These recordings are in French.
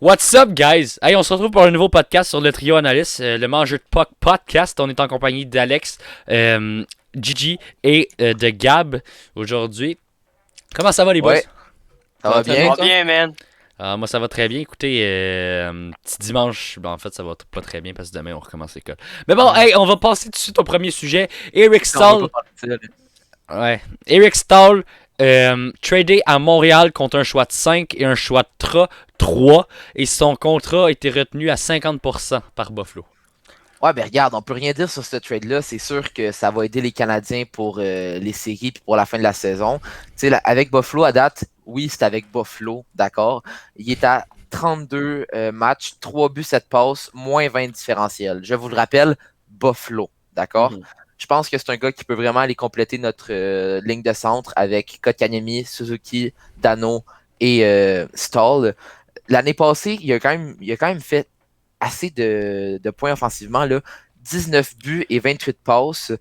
What's up, guys? Hey, on se retrouve pour un nouveau podcast sur le trio Analyst, le Mangeur de Puck podcast. On est en compagnie d'Alex, Gigi et de Gab aujourd'hui. Comment ça va, les boys? Ouais, ça va bien, Ça va toi? bien, man. Moi, ça va très bien. Écoutez, petit dimanche, en fait, ça va pas très bien parce que demain, on recommence l'école. Mais bon, hey, on va passer tout de suite au premier sujet. Eric Non, on Stahl. va pas parler de ça, Ouais. Eric Stahl, tradé à Montréal contre un choix de 5 et un choix de 3. Et son contrat a été retenu à 50% par Buffalo. Ouais, ben regarde, on peut rien dire sur ce trade-là. C'est sûr que ça va aider les Canadiens pour les séries puis pour la fin de la saison. Tu sais, avec Buffalo à date, oui, c'est avec Buffalo, d'accord. Il est à 32 matchs, 3 buts, 7 passes, moins 20 différentiels. Je vous le rappelle, Buffalo, d'accord? Mhm. Je pense que c'est un gars qui peut vraiment aller compléter notre ligne de centre avec Kotkaniemi, Suzuki, Dano et Stahl. L'année passée, il a quand même fait assez de points offensivement, là. 19 buts et 28 passes.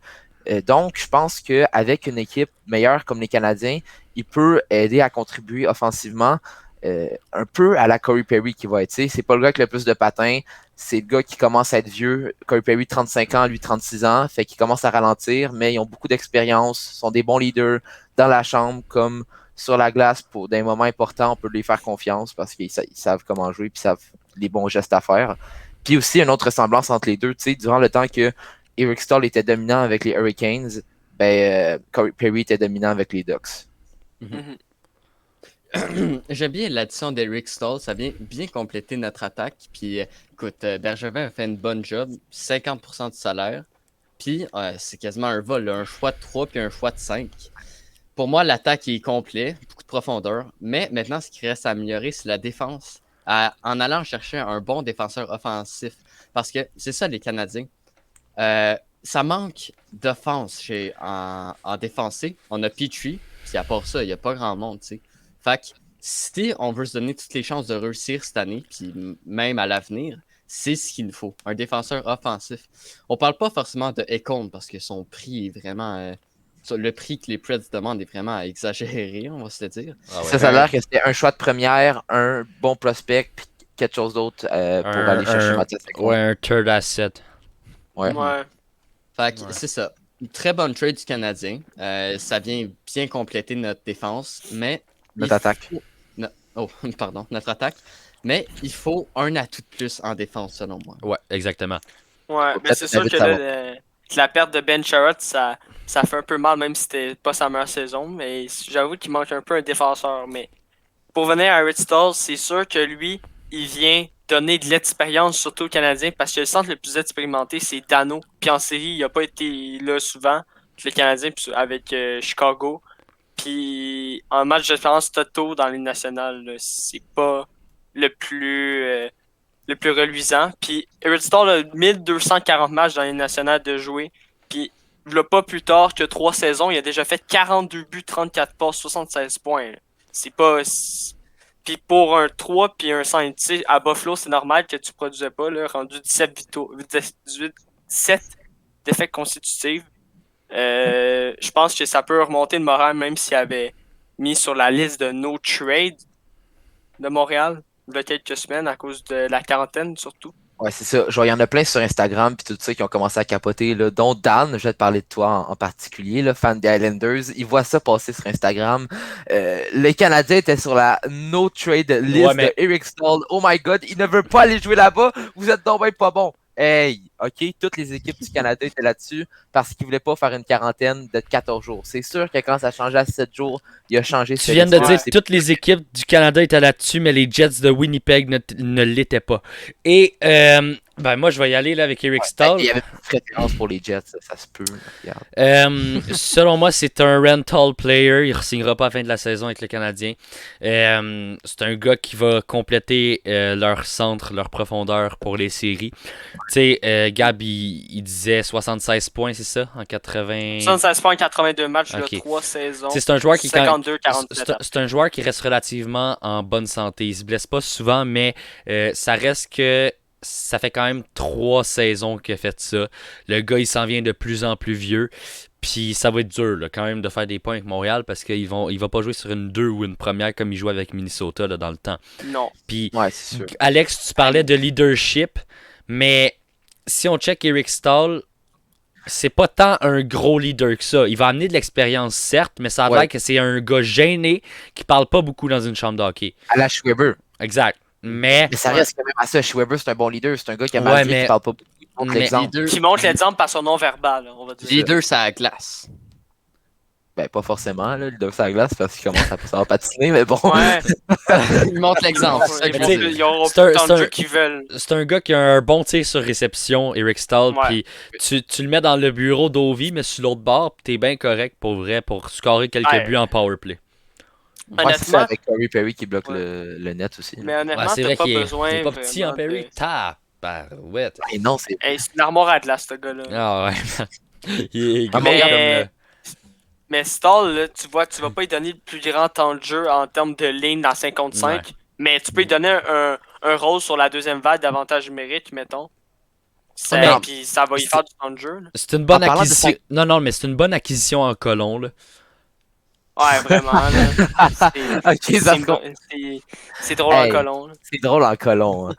Donc, je pense qu'avec une équipe meilleure comme les Canadiens, il peut aider à contribuer offensivement un peu à la Corey Perry qui va être. C'est pas le gars avec le plus de patins, c'est le gars qui commence à être vieux. Corey Perry, 35 ans, lui 36 ans, fait qu'il commence à ralentir, mais ils ont beaucoup d'expérience, sont des bons leaders dans la chambre comme sur la glace pour des moments importants, on peut les faire confiance parce qu'ils savent comment jouer et ils savent les bons gestes à faire. Puis aussi, une autre ressemblance entre les deux, tu sais, durant le temps que Eric Stahl était dominant avec les Hurricanes, Corey Perry était dominant avec les Ducks. Mhm. J'aime bien l'addition d'Eric Stahl, ça vient bien compléter notre attaque. Puis écoute, Bergevin a fait une bonne job, 50% du salaire. Puis c'est quasiment un vol, là, un choix de 3 puis un choix de 5. Pour moi, l'attaque est complet, beaucoup de profondeur. Mais maintenant, ce qui reste à améliorer, c'est la défense. En allant chercher un bon défenseur offensif. Parce que c'est ça, les Canadiens. Ça manque d'offense en défensé. On a Petrie, puis à part ça, il n'y a pas grand monde, tu sais. Fait que si on veut se donner toutes les chances de réussir cette année, puis même à l'avenir, c'est ce qu'il nous faut. Un défenseur offensif. On parle pas forcément de Ekholm parce que son prix est vraiment. Le prix que les Preds demandent est vraiment exagéré, on va se le dire. Ah ouais. Ça a l'air que c'était un choix de première, un bon prospect, puis quelque chose d'autre pour aller chercher Mathias Ekholm. Ouais, un third asset. Ouais. Ouais. Fait que Ouais. c'est ça. Une très bonne trade du Canadien. Ça vient bien compléter notre défense, mais. Notre attaque. Oh, pardon, notre attaque. Mais il faut un atout de plus en défense, selon moi. Ouais, exactement. Ouais, Faut mais peut-être c'est sûr David que Savard. là, la perte de Ben Sherratt, ça fait un peu mal, même si c'était pas sa meilleure saison. Mais j'avoue qu'il manque un peu un défenseur. Mais pour venir à Eric Stahl, c'est sûr que lui, il vient donner de l'expérience, surtout aux Canadiens, parce que le centre le plus expérimenté, c'est Dano. Puis en série, il a pas été là souvent, les Canadiens, puis avec Chicago. Puis en match d'expérience Toto dans les nationales, là, c'est pas le plus reluisant. Puis Eric Stahl a 1240 matchs dans les nationales de jouer. Puis il pas plus tard que 3 saisons, il a déjà fait 42 buts, 34 passes, 76 points. Là. C'est pas. Puis pour un 3 puis un 5, tu sais, à Buffalo, c'est normal que tu produisais pas, là, rendu 17 défaites constitutives. Je pense que ça peut remonter le moral même s'il avait mis sur la liste de no trade de Montréal il y a quelques semaines à cause de la quarantaine surtout. Ouais, c'est ça. Genre, il y en a plein sur Instagram puis tout ça qui ont commencé à capoter, là, dont Dan, je vais te parler de toi en particulier, là, fan des Islanders. Il voit ça passer sur Instagram. Les Canadiens étaient sur la no trade list Ouais, mais- de Eric Stahl. Oh my god, il ne veut pas aller jouer là-bas. Vous êtes donc bien pas bon. Hey, ok, toutes les équipes du Canada étaient là-dessus parce qu'ils voulaient pas faire une quarantaine de 14 jours. C'est sûr que quand ça changeait à 7 jours, il a changé Tu ce viens de rythme. dire Ouais. que toutes les équipes du Canada étaient là-dessus, mais les Jets de Winnipeg ne l'étaient pas. Et moi, je vais y aller là avec Eric Stahl. Il y avait une préférence pour les Jets, ça se peut. Regarde. Selon moi, c'est un rental player. Il ne signera pas à la fin de la saison avec le Canadien. C'est un gars qui va compléter leur centre, leur profondeur pour les séries. Tu sais, Gab, il disait 76 points, c'est ça, en 80. 76 points en 82 matchs Ok. de 3 saisons. C'est un joueur qui quand- 52, 47. c'est un joueur qui reste relativement en bonne santé. Il se blesse pas souvent, mais ça reste que ça fait quand même 3 saisons qu'il a fait ça. Le gars, il s'en vient de plus en plus vieux. Puis ça va être dur là, quand même de faire des points avec Montréal parce qu'il va pas jouer sur une 2 ou une première comme il jouait avec Minnesota là, dans le temps. Non. Puis Ouais, c'est sûr. Alex, tu parlais de leadership, mais si on check Eric Stahl, c'est pas tant un gros leader que ça. Il va amener de l'expérience, certes, mais ça a l'air que c'est un gars gêné qui parle pas beaucoup dans une chambre de hockey. À la Schweber. Exact. Mais ça reste quand même à ça. Schweber, c'est un bon leader. C'est un gars qui a mal dit, qui parle pas beaucoup. Il montre l'exemple. Qui montre l'exemple par son non-verbal, on va dire. Leader, ça la glace. Ben, pas forcément, là, le sur la glace, parce qu'il commence à savoir patiner, mais bon. Ouais. Il montre l'exemple. Ils auront plus tant de jeux qu'ils veulent. C'est un gars qui a un bon tir sur réception, Eric Stahl, puis tu le mets dans le bureau d'Ovi, mais sur l'autre bord, puis t'es bien correct pour vrai, pour scorer quelques buts en powerplay. Ouais, c'est ça avec Corey Perry qui bloque le net aussi. Mais honnêtement, c'est vrai t'as pas qu'il besoin. est pas petit en Perry. Ouais. Et non, c'est. Hey, c'est une armoire à glace, ce gars-là. Ah ouais. Il est gros mais Stahl, là, tu vois, tu vas pas lui donner le plus grand temps de jeu en termes de ligne dans 55, mais tu peux lui donner un rôle sur la deuxième vague d'avantage numérique, mettons. Puis ça va lui faire du temps de jeu. Là. C'est une bonne acquisition. Non, mais c'est une bonne acquisition en colon, là. Ouais, vraiment. Là. C'est drôle en colon. Là. C'est drôle en colon. Hein.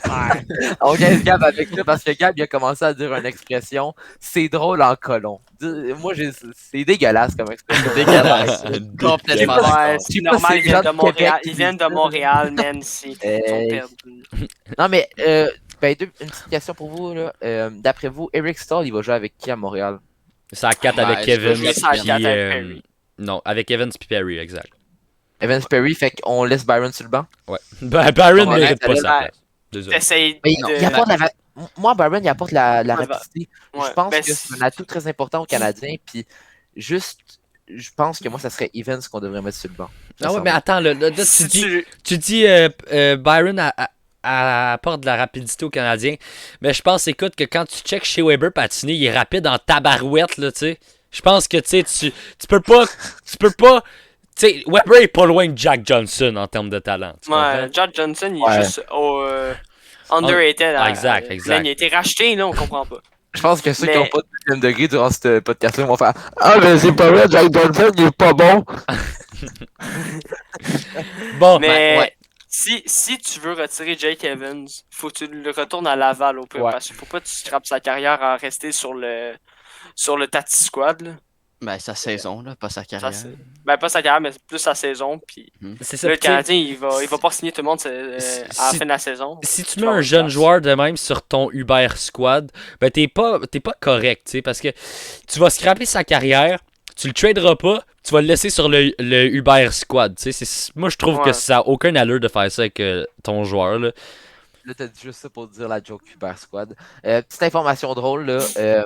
Ouais. On gagne Gab avec ça parce que Gab il a commencé à dire une expression. C'est drôle en colon. Moi, c'est dégueulasse comme expression. Dégueulasse. Complètement. Ouais, c'est normal, ils viennent de Montréal, man. Ils sont perdus. Non, mais une petite question pour vous. Là. D'après vous, Eric Stahl, il va jouer avec qui à Montréal? C'est à 4 avec Kevin. Non, avec Evans puis Perry, exact. Evans Perry, fait qu'on laisse Byron sur le banc? Ouais. Byron ne mérite pas sa place. Désolé. Moi, Byron, il apporte la rapidité. Ouais, je pense que c'est un atout très important aux Canadiens. Puis, je pense que moi, ça serait Evans qu'on devrait mettre sur le banc. Ah ouais, mais attends, là tu dis Byron apporte de la rapidité aux Canadiens. Mais je pense, écoute, que quand tu checkes chez Weber patiner, il est rapide en tabarouette, là, tu sais. Je pense que, tu peux pas... Tu sais, Weber est pas loin de Jack Johnson en termes de talent. Ouais, Jack Johnson, il est juste underrated. Exact. Il a été racheté, là, on comprend pas. Je pense que ceux qui n'ont pas de deuxième degré durant ce podcast-là vont faire « Ah, mais c'est pas vrai, Jack Johnson, il est pas bon! » Bon, mais si tu veux retirer Jake Evans, faut que tu le retournes à Laval au pire. Parce qu'il faut pas que tu scrapes sa carrière à rester sur le Tati Squad. Là. Ben, sa saison, là, pas sa carrière. Pas sa carrière, mais plus sa saison. Puis le Canadien, il va pas signer tout le monde à la fin de la saison. Si tu mets un jeune joueur de même sur ton Uber Squad, ben t'es pas correct, tu sais, parce que tu vas scraper sa carrière, tu le traderas pas, tu vas le laisser sur le Uber Squad. Tu sais, moi, je trouve que ça n'a aucun allure de faire ça avec ton joueur. Là, t'as dit juste ça pour dire la joke Uber Squad. Petite information drôle, là.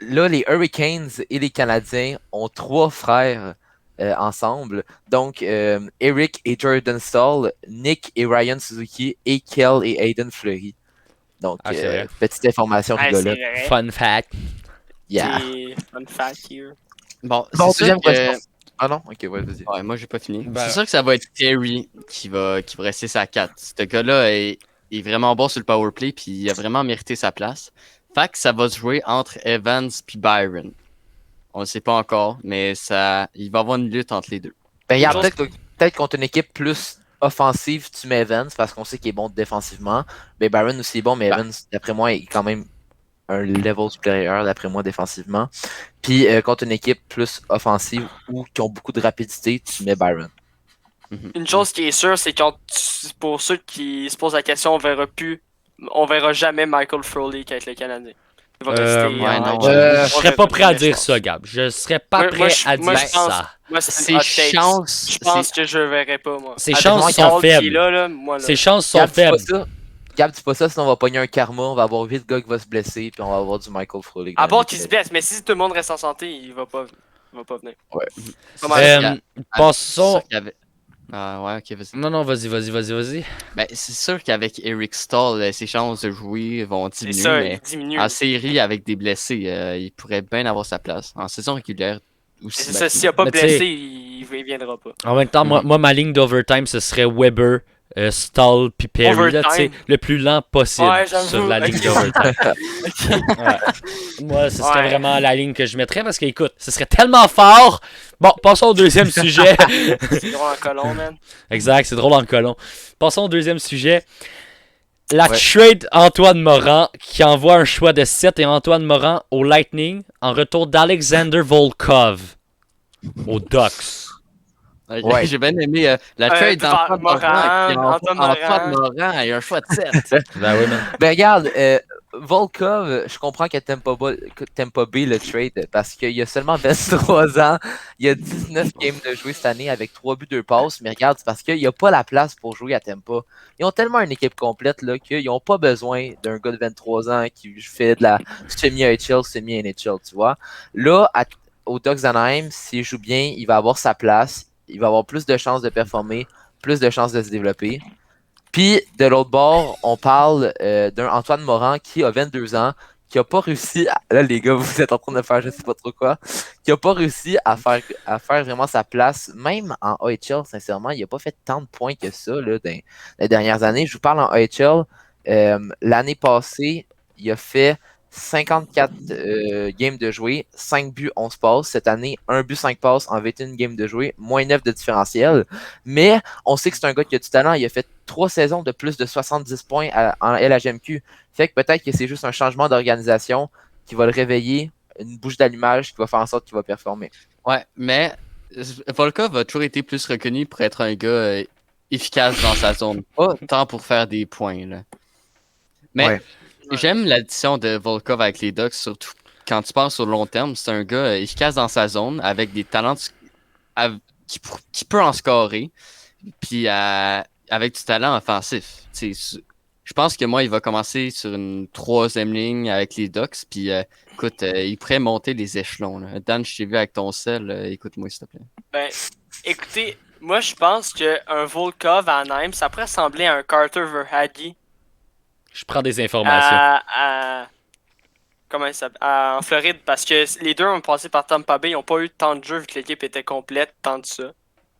Là, les Hurricanes et les Canadiens ont 3 frères ensemble. Donc, Eric et Jordan Stahl, Nick et Ryan Suzuki, et Kel et Aiden Fleury. Donc, petite information rigolote. Fun fact. Yeah. Fun fact here. Bon, deuxième question. Ah non? Ok, ouais, vas-y. Ouais, moi, j'ai pas fini. C'est sûr que ça va être Terry qui va rester sa 4. Ce gars-là est vraiment bon sur le powerplay, puis il a vraiment mérité sa place. Fait que ça va se jouer entre Evans et Byron. On ne sait pas encore, mais il va y avoir une lutte entre les deux. Ben, il y a peut-être contre une équipe plus offensive, tu mets Evans parce qu'on sait qu'il est bon défensivement. Ben, Byron aussi est bon, mais Evans, d'après moi, est quand même un level supérieur, d'après moi, défensivement. Puis contre une équipe plus offensive ou qui ont beaucoup de rapidité, tu mets Byron. Une chose qui est sûre, c'est que pour ceux qui se posent la question, on verra jamais Michael Frolik avec le Canadien. Il va rester. Je serais pas prêt à dire ça, Gab. Je serais pas prêt à dire ça. Moi, c'est chances. Je pense que je le verrai pas, moi. Ses chances sont faibles. Ses chances sont faibles. Gab, dis pas ça, sinon on va pogner un karma, on va avoir 8 gars qui vont se blesser, puis on va avoir du Michael Frolik. À part qu'il se blesse, mais si tout le monde reste en santé, il va pas venir. Ouais. Passons. Ouais, ok, vas-y. Non, vas-y. Ben, c'est sûr qu'avec Eric Stahl, ses chances de jouer vont diminuer. C'est ça, mais il diminue. en série, avec des blessés, il pourrait bien avoir sa place. En saison régulière aussi. C'est ça, s'il n'y a pas blessé, il viendra pas. En même temps, moi ma ligne d'overtime, ce serait Weber, Stall puis Perry, là, tu sais, Overtime. le plus lent possible Ouais, j'avoue. sur la ligne Ok. d'overtime. Ok. Ouais. Moi, ce serait Ouais. vraiment la ligne que je mettrais parce que, écoute, ce serait tellement fort. Bon, passons au deuxième sujet. C'est drôle en colon, man. Exact, c'est drôle en colon. Passons au deuxième sujet. La Ouais. trade Antoine Morand qui envoie un choix de 7 et Antoine Morand au Lightning en retour d'Alexander Volkov aux Ducks. Ouais. J'ai bien aimé la trade d'Antoine Morand, Morand qui envoie Antoine Antoine Morand. Morand et un choix de 7. Ben oui, man. Ben regarde, Volkov, je comprends que t'aimes pas B le trade parce qu'il a seulement 23 ans, il a 19 games de jouer cette année avec 3 buts, 2 passes, mais regarde, c'est parce qu'il n'y a pas la place pour jouer à Tampa. Ils ont tellement une équipe complète là, qu'ils n'ont pas besoin d'un gars de 23 ans qui fait de la semi-AHL, semi-NHL, tu vois. Là, au Ducks d'Anaheim, s'il joue bien, il va avoir sa place, il va avoir plus de chances de performer, plus de chances de se développer. Puis, de l'autre bord, on parle d'un Antoine Morand qui a 22 ans, qui a pas réussi, là les gars, vous êtes en train de faire je sais pas trop quoi, qui a pas réussi à faire vraiment sa place, même en AHL, sincèrement, il a pas fait tant de points que ça là, dans les dernières années. Je vous parle en AHL, l'année passée, il a fait 54 games de jouer, 5 buts, 11 passes. Cette année, 1 but, 5 passes en 21 games de jouer, moins 9 de différentiel. Mais on sait que c'est un gars qui a du talent. Il a fait 3 saisons de plus de 70 points en LHMQ. Fait que peut-être que c'est juste un changement d'organisation qui va le réveiller, une bouche d'allumage qui va faire en sorte qu'il va performer. Ouais, mais Volkov a toujours été plus reconnu pour être un gars efficace dans sa zone, pas tant pour faire des points. Là. Mais Ouais. j'aime l'addition de Volkov avec les Ducks, surtout quand tu penses au long terme. C'est un gars efficace dans sa zone, avec des talents qui peut en scorer, puis avec du talent offensif. Je pense que moi, il va commencer sur une 3e ligne avec les Ducks, puis écoute, il pourrait monter les échelons. Là. Dan, je t'ai vu avec ton sel, écoute-moi s'il te plaît. Ben, écoutez, moi je pense qu'un Volkov à Anaheim, ça pourrait ressembler à un Carter Verhaeghe Je prends des informations. comment il s'appelle? En Floride, parce que les deux ont passé par Tampa Bay, ils n'ont pas eu tant de jeux vu que l'équipe était complète, tant de ça.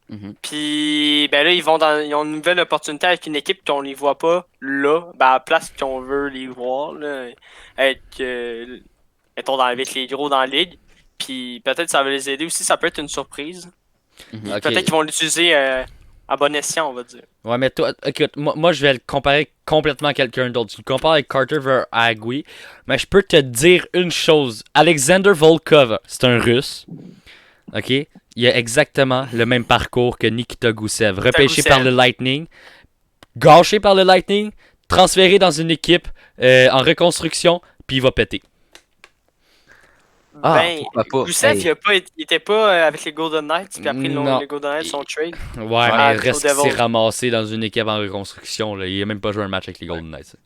Mhm. Puis ben là, ils ont une nouvelle opportunité avec une équipe qu'on les voit pas là, ben à la place qu'on veut les voir, là, mettons, avec les gros dans la ligue. Puis peut-être ça va les aider aussi, ça peut être une surprise. Mhm. Ok. Peut-être qu'ils vont l'utiliser à bon escient, on va dire. Ouais, mais toi, écoute, moi je vais le comparer complètement à quelqu'un d'autre. Tu le compares avec Carter Verhaeghe, mais je peux te dire une chose. Alexander Volkov, c'est un Russe. Ok? Il a exactement le même parcours que Nikita Gusev. Repêché Gusev. par le Lightning, gâché par le Lightning, transféré dans une équipe en reconstruction, puis il va péter. Ah, Ben, pourquoi pas? Gusev, Hey. il était pas avec les Golden Knights, puis après Non. les Golden Knights sont trade. Ouais, Ah, mais reste au qu'il s'est Devils. ramassé dans une équipe en reconstruction. Là. Il a même pas joué un match avec les Golden Knights.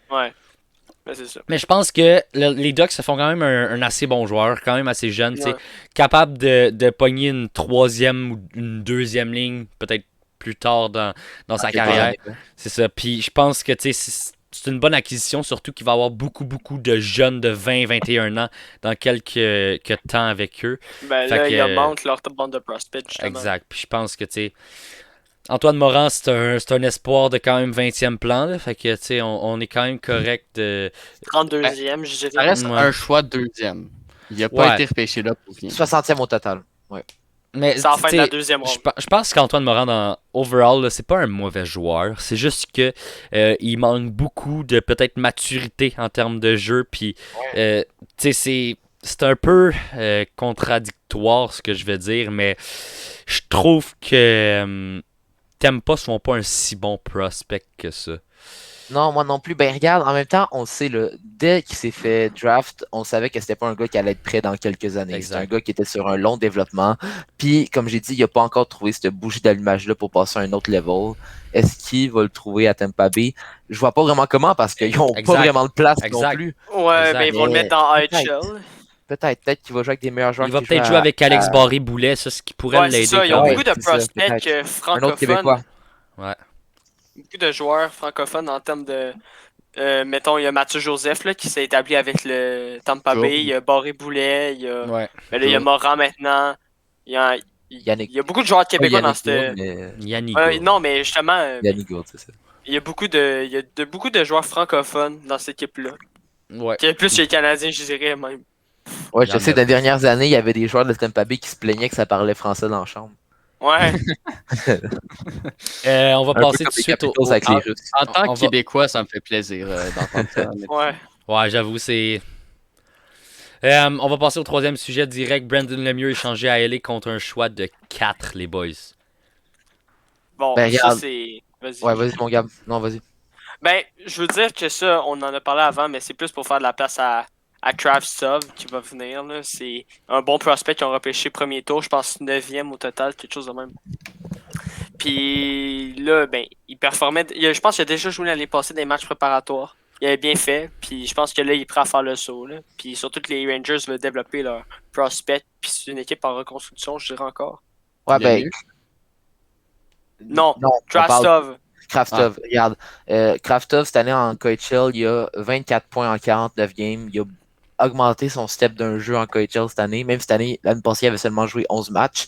Ouais, ben c'est ça. Mais je pense que les Ducks se font quand même un assez bon joueur, quand même assez jeune, tu sais, Ouais. capable de pogner une 3e ou une 2e ligne, peut-être plus tard dans sa carrière. C'est ça. Puis je pense que tu sais, c'est une bonne acquisition, surtout qu'il va y avoir beaucoup de jeunes de 20-21 ans dans quelques temps avec eux. Ben Fait là, que, ils augmentent leur bande de prospects, justement. Exact. Puis je pense que, tu sais, Antoine Morand, c'est un espoir de quand même 20e plan. Là. Fait que, tu sais, on est quand même correct de... 32e, je Ça dirais. reste Ouais. un choix 2e. Il n'a pas Ouais. été repêché là pour rien. 60e au total. Mais, C'est en fin de tu la sais, deuxième ronde. je pense qu'Antoine Morand, dans overall, là, c'est pas un mauvais joueur. C'est juste que il manque beaucoup de peut-être maturité en termes de jeu. Puis, tu sais, c'est un peu contradictoire ce que je vais dire, mais je trouve que Tampa sont pas un si bon prospect que ça. Non, moi non plus. Ben regarde, en même temps, on le sait, là, dès qu'il s'est fait draft, on savait que c'était pas un gars qui allait être prêt dans quelques années. Exact. C'est un gars qui était sur un long développement. Puis, comme j'ai dit, il n'a pas encore trouvé cette bougie d'allumage-là pour passer à un autre level. Est-ce qu'il va le trouver à Tampa Bay? Je vois pas vraiment comment parce qu'ils n'ont Exact. pas vraiment de place non Exact. plus. Ouais, Exact. ben ils vont le Mais mettre en peut-être. IHL. Peut-être qu'il va jouer avec des meilleurs joueurs. Il va qui peut-être jouent jouer avec Alex à- Barré-Boulet, ça, ce qui pourrait Ouais, c'est l'aider ça, ils quand ont même. beaucoup de c'est ça, prospects peut-être. Un autre francophones. Québécois. Ouais. Beaucoup de joueurs francophones en termes de. Mettons, il y a Mathieu Joseph là, qui s'est établi avec le Tampa Cool. Bay, il y a Barré Boulet, il y a, Ouais. ben là, il y a Cool. Morin maintenant. Il y a Yannick. il y a beaucoup de joueurs québécois dans Yannick cette. Gourde, mais Yannick Ouais, Gourde. non, mais justement, Yannick Gourde, c'est ça. il y a beaucoup beaucoup de joueurs francophones dans cette équipe-là. Ouais. Qui est plus chez les Canadiens, je dirais même. Ouais, Il y je en sais, a dans les plus. dernières années, il y avait des joueurs de Tampa Bay qui se plaignaient que ça parlait français dans la chambre. Ouais. On va Un peu passer comme tout de les suite au. Capitals avec les Russes. En tant On que va- Québécois, ça me fait plaisir d'entendre ça. Ouais. Ouais, j'avoue, c'est. On va passer au troisième sujet direct. Brandon Lemieux échangé à LA contre un choix de 4, les boys. Bon, Ben, ça regarde. c'est. Vas-y. Ouais, vas-y, mon gars. Non, vas-y. Ben, je veux dire que ça, on en a parlé avant, mais c'est plus pour faire de la place à Kravtsov qui va venir. Là. C'est un bon prospect qui ont repêché premier tour, je pense 9e au total, quelque chose de même. Puis là, ben, il performait. Je pense qu'il a déjà joué l'année passée des matchs préparatoires. Il avait bien fait, puis je pense que là, il est prêt à faire le saut. Là. Puis surtout que les Rangers veulent développer leur prospect, puis c'est une équipe en reconstruction, je dirais encore. Ouais, ben. Lemieux? Non, on parle Kravtsov. Kraftov. Regarde, Kraftov, cette année en KHL, il a 24 points en 49 games. Il a augmenté son step d'un jeu en KHL cette année. Même cette année, l'année passée, il avait seulement joué 11 matchs.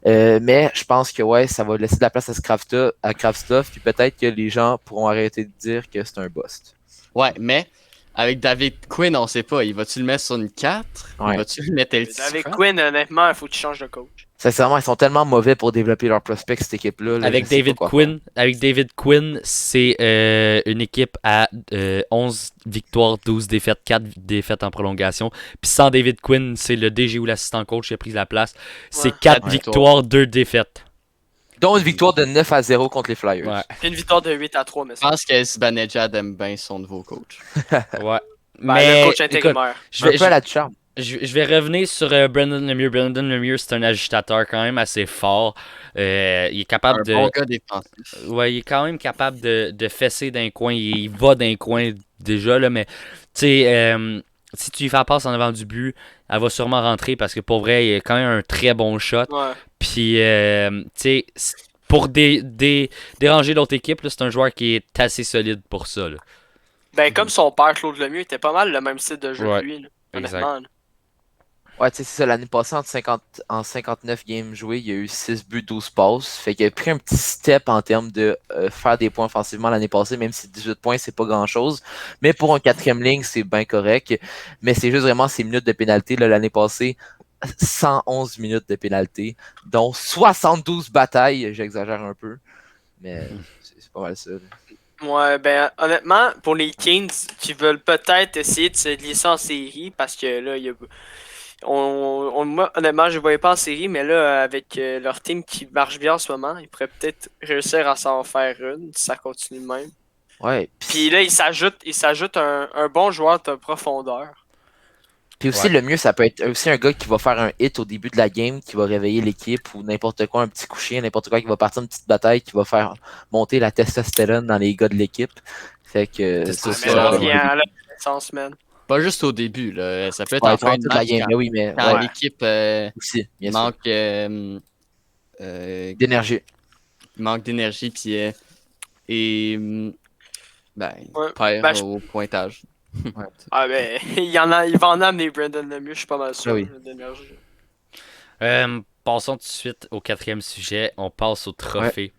Mais je pense que ouais, ça va laisser de la place à Kraftov. Puis peut-être que les gens pourront arrêter de dire que c'est un bust. Ouais, mais avec David Quinn, on sait pas. Il va-tu le mettre sur une 4? Ouais. Il va-tu le mettre LT Avec Scrap? Quinn, honnêtement, il faut qu'il change de coach. Sincèrement, ils sont tellement mauvais pour développer leur prospect, cette équipe-là. Là, Avec je sais David pas quoi faire. Quinn, c'est une équipe à 11 victoires, 12 défaites, 4 défaites en prolongation. Puis sans David Quinn, c'est le DG ou l'assistant coach qui a pris la place. C'est Ouais. 4 Ouais. victoires, 2 défaites. Dont une victoire de 9-0 contre les Flyers. Ouais. Puis une victoire de 8-3, mais Je pense que Zibanejad aime bien son nouveau coach. Ouais. Ben, Mais le coach écoute, intérimaire. je Un vais, peu à la charme. je vais revenir sur Brandon Lemieux. Brandon Lemieux, c'est un agitateur quand même assez fort. Il est capable Un de. bon gars défensif. Ouais, il est quand même capable de fesser d'un coin. Il va d'un coin déjà, là, mais tu sais, si tu lui fais la passe en avant du but, elle va sûrement rentrer parce que pour vrai, il a quand même un très bon shot. Ouais. Puis, tu sais, pour déranger l'autre équipe, là, c'est un joueur qui est assez solide pour ça. Là. Ben, comme son père, Claude Lemieux, était pas mal le même style de jeu Ouais, que lui. Là, exact. honnêtement. Là. Ouais, tu sais, c'est ça. L'année passée, en 59 games joués, il y a eu 6 buts, 12 passes. Fait qu'il a pris un petit step en termes de faire des points offensivement l'année passée, même si 18 points, c'est pas grand-chose. Mais pour un quatrième ligne, c'est bien correct. Mais c'est juste vraiment ses minutes de pénalité. Là, l'année passée, 111 minutes de pénalité, dont 72 batailles. J'exagère un peu. Mais c'est pas mal ça. Là. Ouais, ben, honnêtement, pour les Kings qui veulent peut-être essayer de se glisser en série, parce que là, il y a. Moi, honnêtement, je ne voyais pas en série, mais là, avec leur team qui marche bien en ce moment, ils pourraient peut-être réussir à s'en faire une si ça continue de même. Ouais. Puis là, il s'ajoute un bon joueur de profondeur. Puis aussi, Ouais. le mieux, ça peut être aussi un gars qui va faire un hit au début de la game, qui va réveiller l'équipe, ou n'importe quoi, un petit coup chien, n'importe quoi, qui va partir une petite bataille, qui va faire monter la testostérone dans les gars de l'équipe. Fait que ça, Mais Testostérone. là, ça on vient à la naissance, man. Pas juste au début, là. Ça peut être ouais, en fin durant de toute la match game, quand, mais oui, mais quand ouais, l'équipe aussi, bien sûr. manque, D'énergie. manque d'énergie puis ben, Ouais. perd Ben, au pointage. Ah, ben, il va en amener Brandon Lemieux, je suis pas mal sûr. Ah oui. D'énergie. Passons tout de suite au quatrième sujet. On passe au trophée.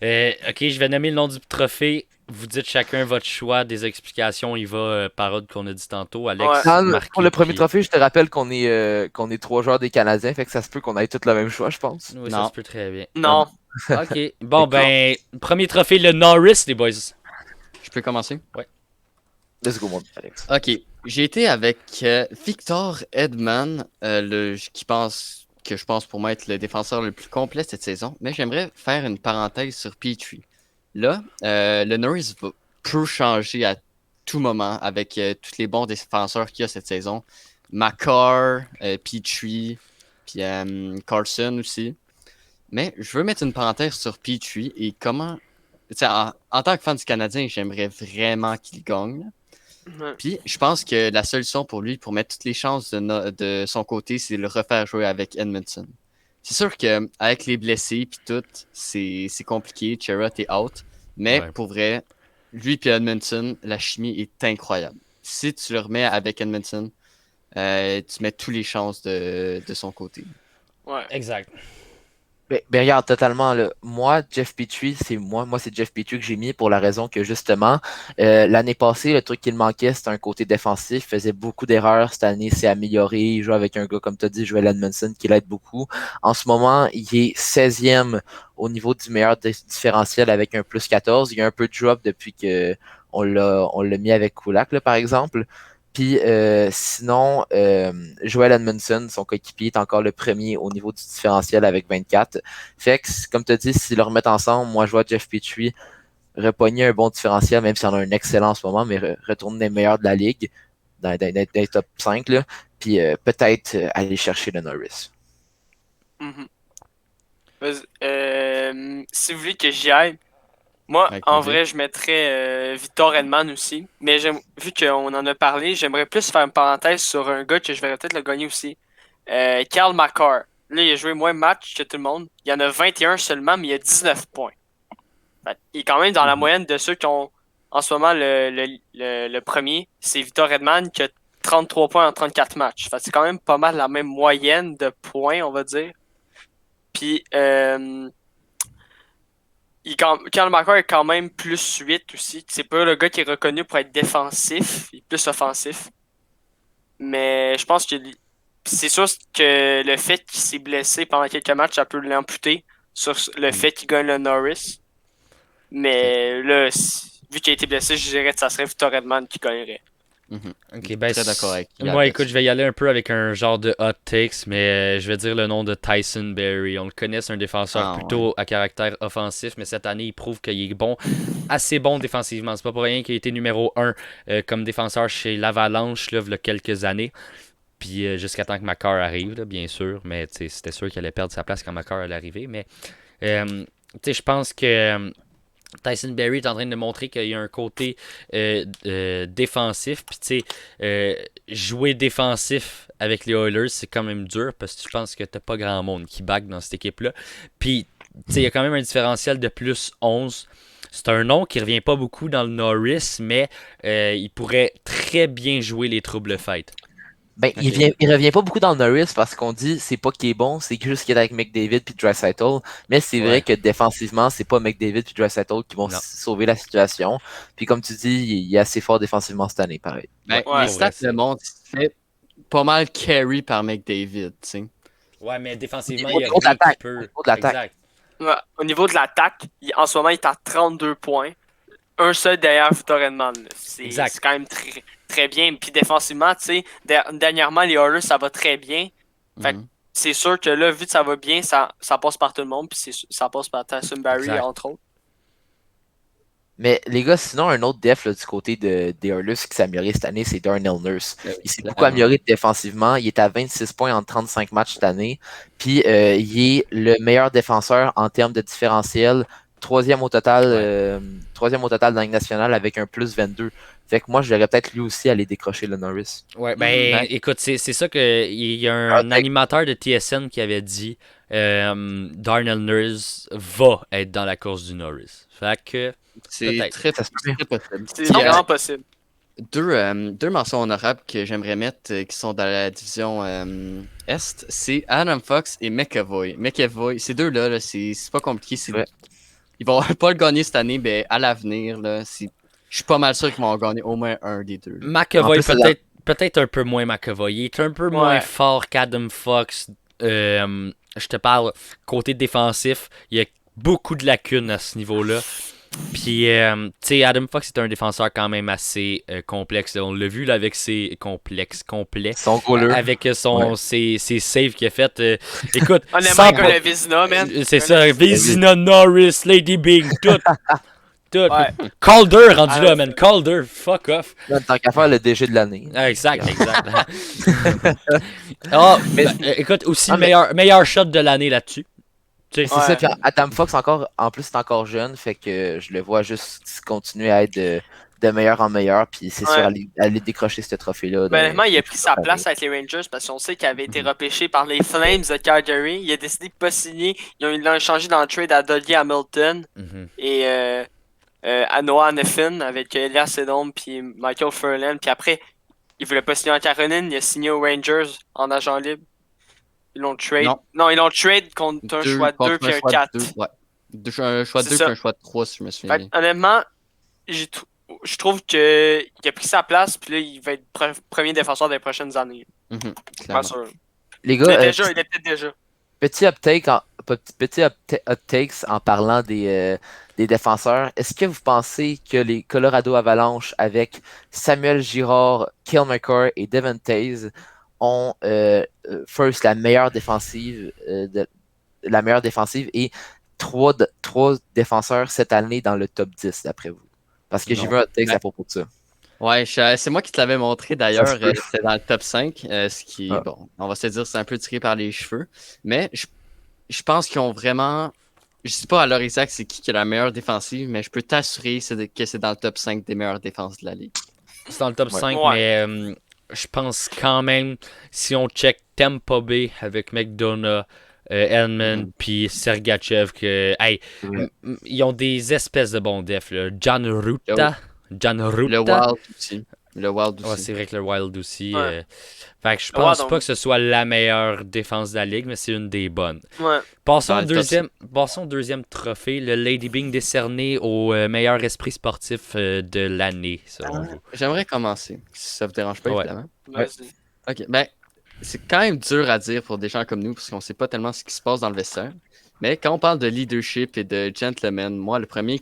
Ok, je vais nommer le nom du trophée. Vous dites chacun votre choix, des explications. Il va parole qu'on a dit tantôt. Alex, Ouais. Dans Marquis, pour le premier puis- trophée, je te rappelle qu'on est 3 joueurs des Canadiens, fait que ça se peut qu'on ait tous le même choix, je pense. Oui, ça Non. se peut très bien. Non. Ok, bon ben, premier trophée, le Norris, les boys. Je peux commencer? Let's go, mon Alex. Ok. J'ai été avec Victor Edman, je pense pour moi être le défenseur le plus complet cette saison. Mais j'aimerais faire une parenthèse sur Petrie. Là, le Norris peut changer à tout moment avec tous les bons défenseurs qu'il y a cette saison. Makar, Petrie, puis Carlson aussi. Mais je veux mettre une parenthèse sur Petrie et comment. En tant que fan du Canadien, j'aimerais vraiment qu'il gagne. Ouais. Puis je pense que la solution pour lui, pour mettre toutes les chances de son côté, c'est de le refaire jouer avec Edmondson. C'est sûr qu'avec les blessés puis tout, c'est compliqué. Chera est out. Mais Ouais. pour vrai, lui et Edmondson, la chimie est incroyable. Si tu le remets avec Edmondson, tu mets toutes les chances de son côté. Ouais. Exact. Regarde, totalement, là. Moi, Jeff Petrie, moi, c'est Jeff Petrie que j'ai mis pour la raison que, justement, l'année passée, le truc qu'il manquait, c'était un côté défensif. Il faisait beaucoup d'erreurs. Cette année, c'est amélioré. Il joue avec un gars, comme tu as dit, Joel Edmondson, qui l'aide beaucoup. En ce moment, il est 16e au niveau du meilleur différentiel avec un plus 14. Il y a un peu de drop depuis que on l'a mis avec Kulak, là, par exemple. Puis sinon, Joel Edmondson, son coéquipier, est encore le premier au niveau du différentiel avec 24. Fait que, comme tu as dit, s'ils le remettent ensemble, moi je vois Jeff Petrie repogner un bon différentiel, même s'il en a un excellent en ce moment, mais retourner les meilleurs de la ligue, dans les top 5, là, puis peut-être aller chercher le Norris. Mhm. Si vous voulez que j'y aille, moi, Avec en plaisir. vrai, je mettrais Victor Edman aussi. Mais vu qu'on en a parlé, j'aimerais plus faire une parenthèse sur un gars que je verrais peut-être le gagner aussi. Cal McCarr. Là, il a joué moins de matchs que tout le monde. Il y en a 21 seulement, mais il a 19 points. Fait, il est quand même dans la moyenne de ceux qui ont en ce moment le premier. C'est Victor Edman qui a 33 points en 34 matchs. Fait, c'est quand même pas mal la même moyenne de points, on va dire. Puis, Kyle McCarr est quand même plus 8 aussi. C'est pas le gars qui est reconnu pour être défensif, il est plus offensif. Mais je pense que c'est sûr que le fait qu'il s'est blessé pendant quelques matchs, ça peut l'amputer sur le fait qu'il gagne le Norris. Mais là, vu qu'il a été blessé, je dirais que ça serait Victor Edman qui gagnerait. Ok, ben, Très d'accord avec Yann moi, là-dessus. écoute, je vais y aller un peu avec un genre de hot takes, mais je vais dire le nom de Tyson Berry. On le connaît, c'est un défenseur plutôt à caractère offensif, mais cette année, il prouve qu'il est bon, assez bon défensivement. C'est pas pour rien qu'il a été numéro 1 comme défenseur chez l'Avalanche là, il y a quelques années. Puis jusqu'à temps que Makar arrive, là, bien sûr, mais c'était sûr qu'il allait perdre sa place quand Makar allait arriver. Mais je pense que Tyson Berry est en train de montrer qu'il y a un côté défensif. Puis, tu sais, jouer défensif avec les Oilers, c'est quand même dur parce que je pense que t'as pas grand monde qui back dans cette équipe-là. Puis, tu sais, il y a quand même un différentiel de plus 11. C'est un nom qui revient pas beaucoup dans le Norris, mais il pourrait très bien jouer les troubles fêtes. Ben, Ok. il revient pas beaucoup dans le Norris parce qu'on dit c'est pas qu'il est bon, c'est juste qu'il est avec McDavid puis Draisaitl. Mais c'est vrai Ouais. que défensivement, c'est pas McDavid puis Draisaitl qui vont Non. sauver la situation. Puis comme tu dis, il est assez fort défensivement cette année, pareil. Ben, Ouais, les pour vrai, stats le montrent, il fait pas mal carry par McDavid, tu sais. Ouais, mais défensivement, Au il y a niveau de rien qui l'attaque, peut. au niveau de l'attaque. Exact. Ouais, au niveau de l'attaque, en ce moment, il est à 32 points. Un seul derrière Victor Edman. Exact. C'est quand même très, très bien. Puis défensivement, tu sais, dernièrement, les Oilers, ça va très bien. Fait que Mhm. c'est sûr que là, vu que ça va bien, ça passe par tout le monde. Puis ça passe par Tyson Barry, Exact. entre autres. Mais les gars, sinon, un autre def là, du côté des Oilers qui s'est amélioré cette année, c'est Darnell Nurse. Ben oui, Il s'est beaucoup clairement. amélioré défensivement. Il est à 26 points en 35 matchs cette année. Puis il est le meilleur défenseur en termes de différentiel. Troisième au total, de la Ligue nationale avec un plus 22. Fait que moi, je verrais peut-être lui aussi aller décrocher le Norris. Ouais, ben, Ouais. écoute, c'est ça que il y a un animateur de TSN qui avait dit Darnell Nurse va être dans la course du Norris. Fait que C'est peut-être. très, Ça se peut bien. très possible. C'est Puis, vraiment possible. deux mentions honorables que j'aimerais mettre qui sont dans la division Est, c'est Adam Fox et McAvoy. McAvoy, ces deux-là, là, c'est pas compliqué. Ouais. Ils vont pas le gagner cette année, mais à l'avenir, là, je suis pas mal sûr qu'ils vont en gagner au moins un des deux. Là. En McAvoy, plus, peut-être un peu moins McAvoy. Il est un peu moins Ouais. fort qu'Adam Fox. Je te parle côté défensif. Il y a beaucoup de lacunes à ce niveau-là. Puis, tu sais, Adam Fox est un défenseur quand même assez complexe. Là. On l'a vu là, avec ses complets. son goaler. Avec ses saves qu'il a fait. Écoute, Honnêtement, sans- il connaît Vézina, man. c'est ça, Vézina, Norris, Lady Bing, tout. Tout. Ouais. Calder rendu Ah, là, ouais. man. Calder, fuck off. Tant qu'à faire le DG de l'année. Ah, exact. Ah, écoute, aussi Ah, mais- meilleur shot de l'année là-dessus. Tu sais, C'est ça, puis Adam Fox encore, en plus c'est encore jeune, fait que je le vois juste continuer à être de meilleur en meilleur, puis c'est sûr aller décrocher ce trophée-là. Ben, honnêtement, il a pris sa place avec les Rangers parce qu'on sait qu'il avait été repêché par les Flames de Calgary. Il a décidé de ne pas signer. Ils l'ont échangé dans le trade à Dougie Hamilton Mhm. et à Noah Neffin avec Elias Edom puis Michael Furlan. Puis après, il voulait pas signer en Caroline, il a signé aux Rangers en agent libre. Ils l'ont trade. Non. Non, ils l'ont trade contre un choix 2 puis un 4. Ouais. Un choix C'est 2 ça. puis un choix 3, si je me souviens bien. Honnêtement, je trouve qu'il a pris sa place, puis là, il va être premier défenseur des prochaines années. Pas Clairement. sûr. Les Il gars, est peut-être déjà. petit hot takes en parlant des défenseurs. Est-ce que vous pensez que les Colorado Avalanche avec Samuel Girard, Cale McCarr et Devon Taze ont first la meilleure défensive et trois défenseurs cette année dans le top 10 d'après vous? Parce que j'ai Non. vu un hot takes à propos de ça. Ouais, c'est moi qui te l'avais montré d'ailleurs. Ça se peut. C'était dans le top 5. Ce qui, Ah. bon, on va se dire, c'est un peu tiré par les cheveux. Mais je pense qu'ils ont vraiment. Je sais pas à l'heure exacte c'est qui a la meilleure défensive, mais je peux t'assurer que c'est dans le top 5 des meilleures défenses de la ligue. C'est dans le top Ouais. 5, Ouais. mais je pense quand même, si on check Tampa Bay avec McDonough, Edmund puis Sergachev, que hey, Ouais. ils ont des espèces de bons defs. Là. John Ruta. Le Wild aussi. Le Wild Ouais, aussi. c'est vrai que le Wild aussi. Ouais. Fait que je Le pense Wild, pas que ce soit la meilleure défense de la ligue, mais c'est une des bonnes. Ouais. Passons Dans au le deuxième trophée, le Lady Byng décerné au meilleur esprit sportif de l'année, selon vous. J'aimerais commencer, si ça vous dérange pas, Ouais. évidemment. Vas-y. Ok, ben, c'est quand même dur à dire pour des gens comme nous, parce qu'on sait pas tellement ce qui se passe dans le vestiaire. Mais quand on parle de leadership et de gentleman, moi, le premier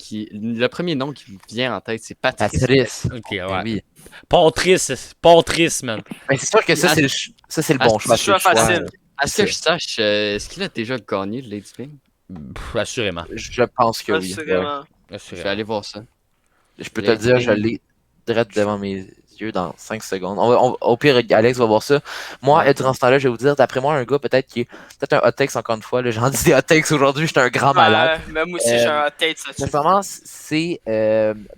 nom qui me vient en tête, c'est Patrice. Patrice. Ok, Ben ouais. oui. Patrice, man. Ben, c'est sûr que ça, c'est le bon choix. c'est le choix facile. À ce que je sache, est-ce qu'il a déjà gagné le Lady Byng? Assurément. Je pense que oui. Ouais. Assurément. Je vais aller voir ça. Je peux te le dire, je l'ai direct devant mes yeux dans 5 secondes. Au pire, Alex va voir ça. Moi, durant ce temps-là, je vais vous dire, d'après moi, un gars peut-être qui est peut-être un hot takes encore une fois. Là, j'en dis des hot takes aujourd'hui, j'étais un grand malade. Même aussi, j'ai un hot take là-dessus. Sincèrement, c'est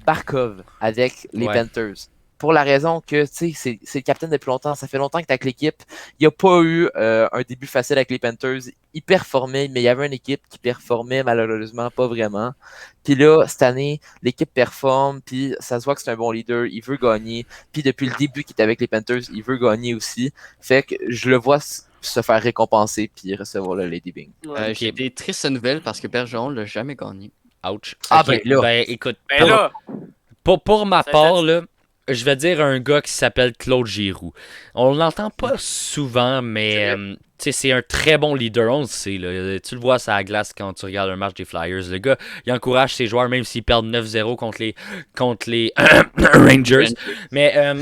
Barkov avec les Ouais. Panthers. Pour la raison que, tu sais, c'est le capitaine depuis longtemps. Ça fait longtemps que t'es avec l'équipe. Il n'y a pas eu un début facile avec les Panthers. Il performait, mais il y avait une équipe qui performait malheureusement pas vraiment. Puis là, cette année, l'équipe performe, puis ça se voit que c'est un bon leader. Il veut gagner. Puis depuis le début qu'il est avec les Panthers, il veut gagner aussi. Fait que je le vois se faire récompenser puis recevoir le Lady Byng. Ouais. J'ai des tristes nouvelles parce que Bergeron l'a jamais gagné. Ouch. Ah, Ok, ben là. Ben écoute, Ben là, pour ma Ça part, fait- là, je vais dire un gars qui s'appelle Claude Giroux. On l'entend pas souvent, mais tu sais, c'est un très bon leader, on le sait. Là. Tu le vois à la glace quand tu regardes un match des Flyers. Le gars, il encourage ses joueurs même s'ils perdent 9-0 contre les Rangers. Mais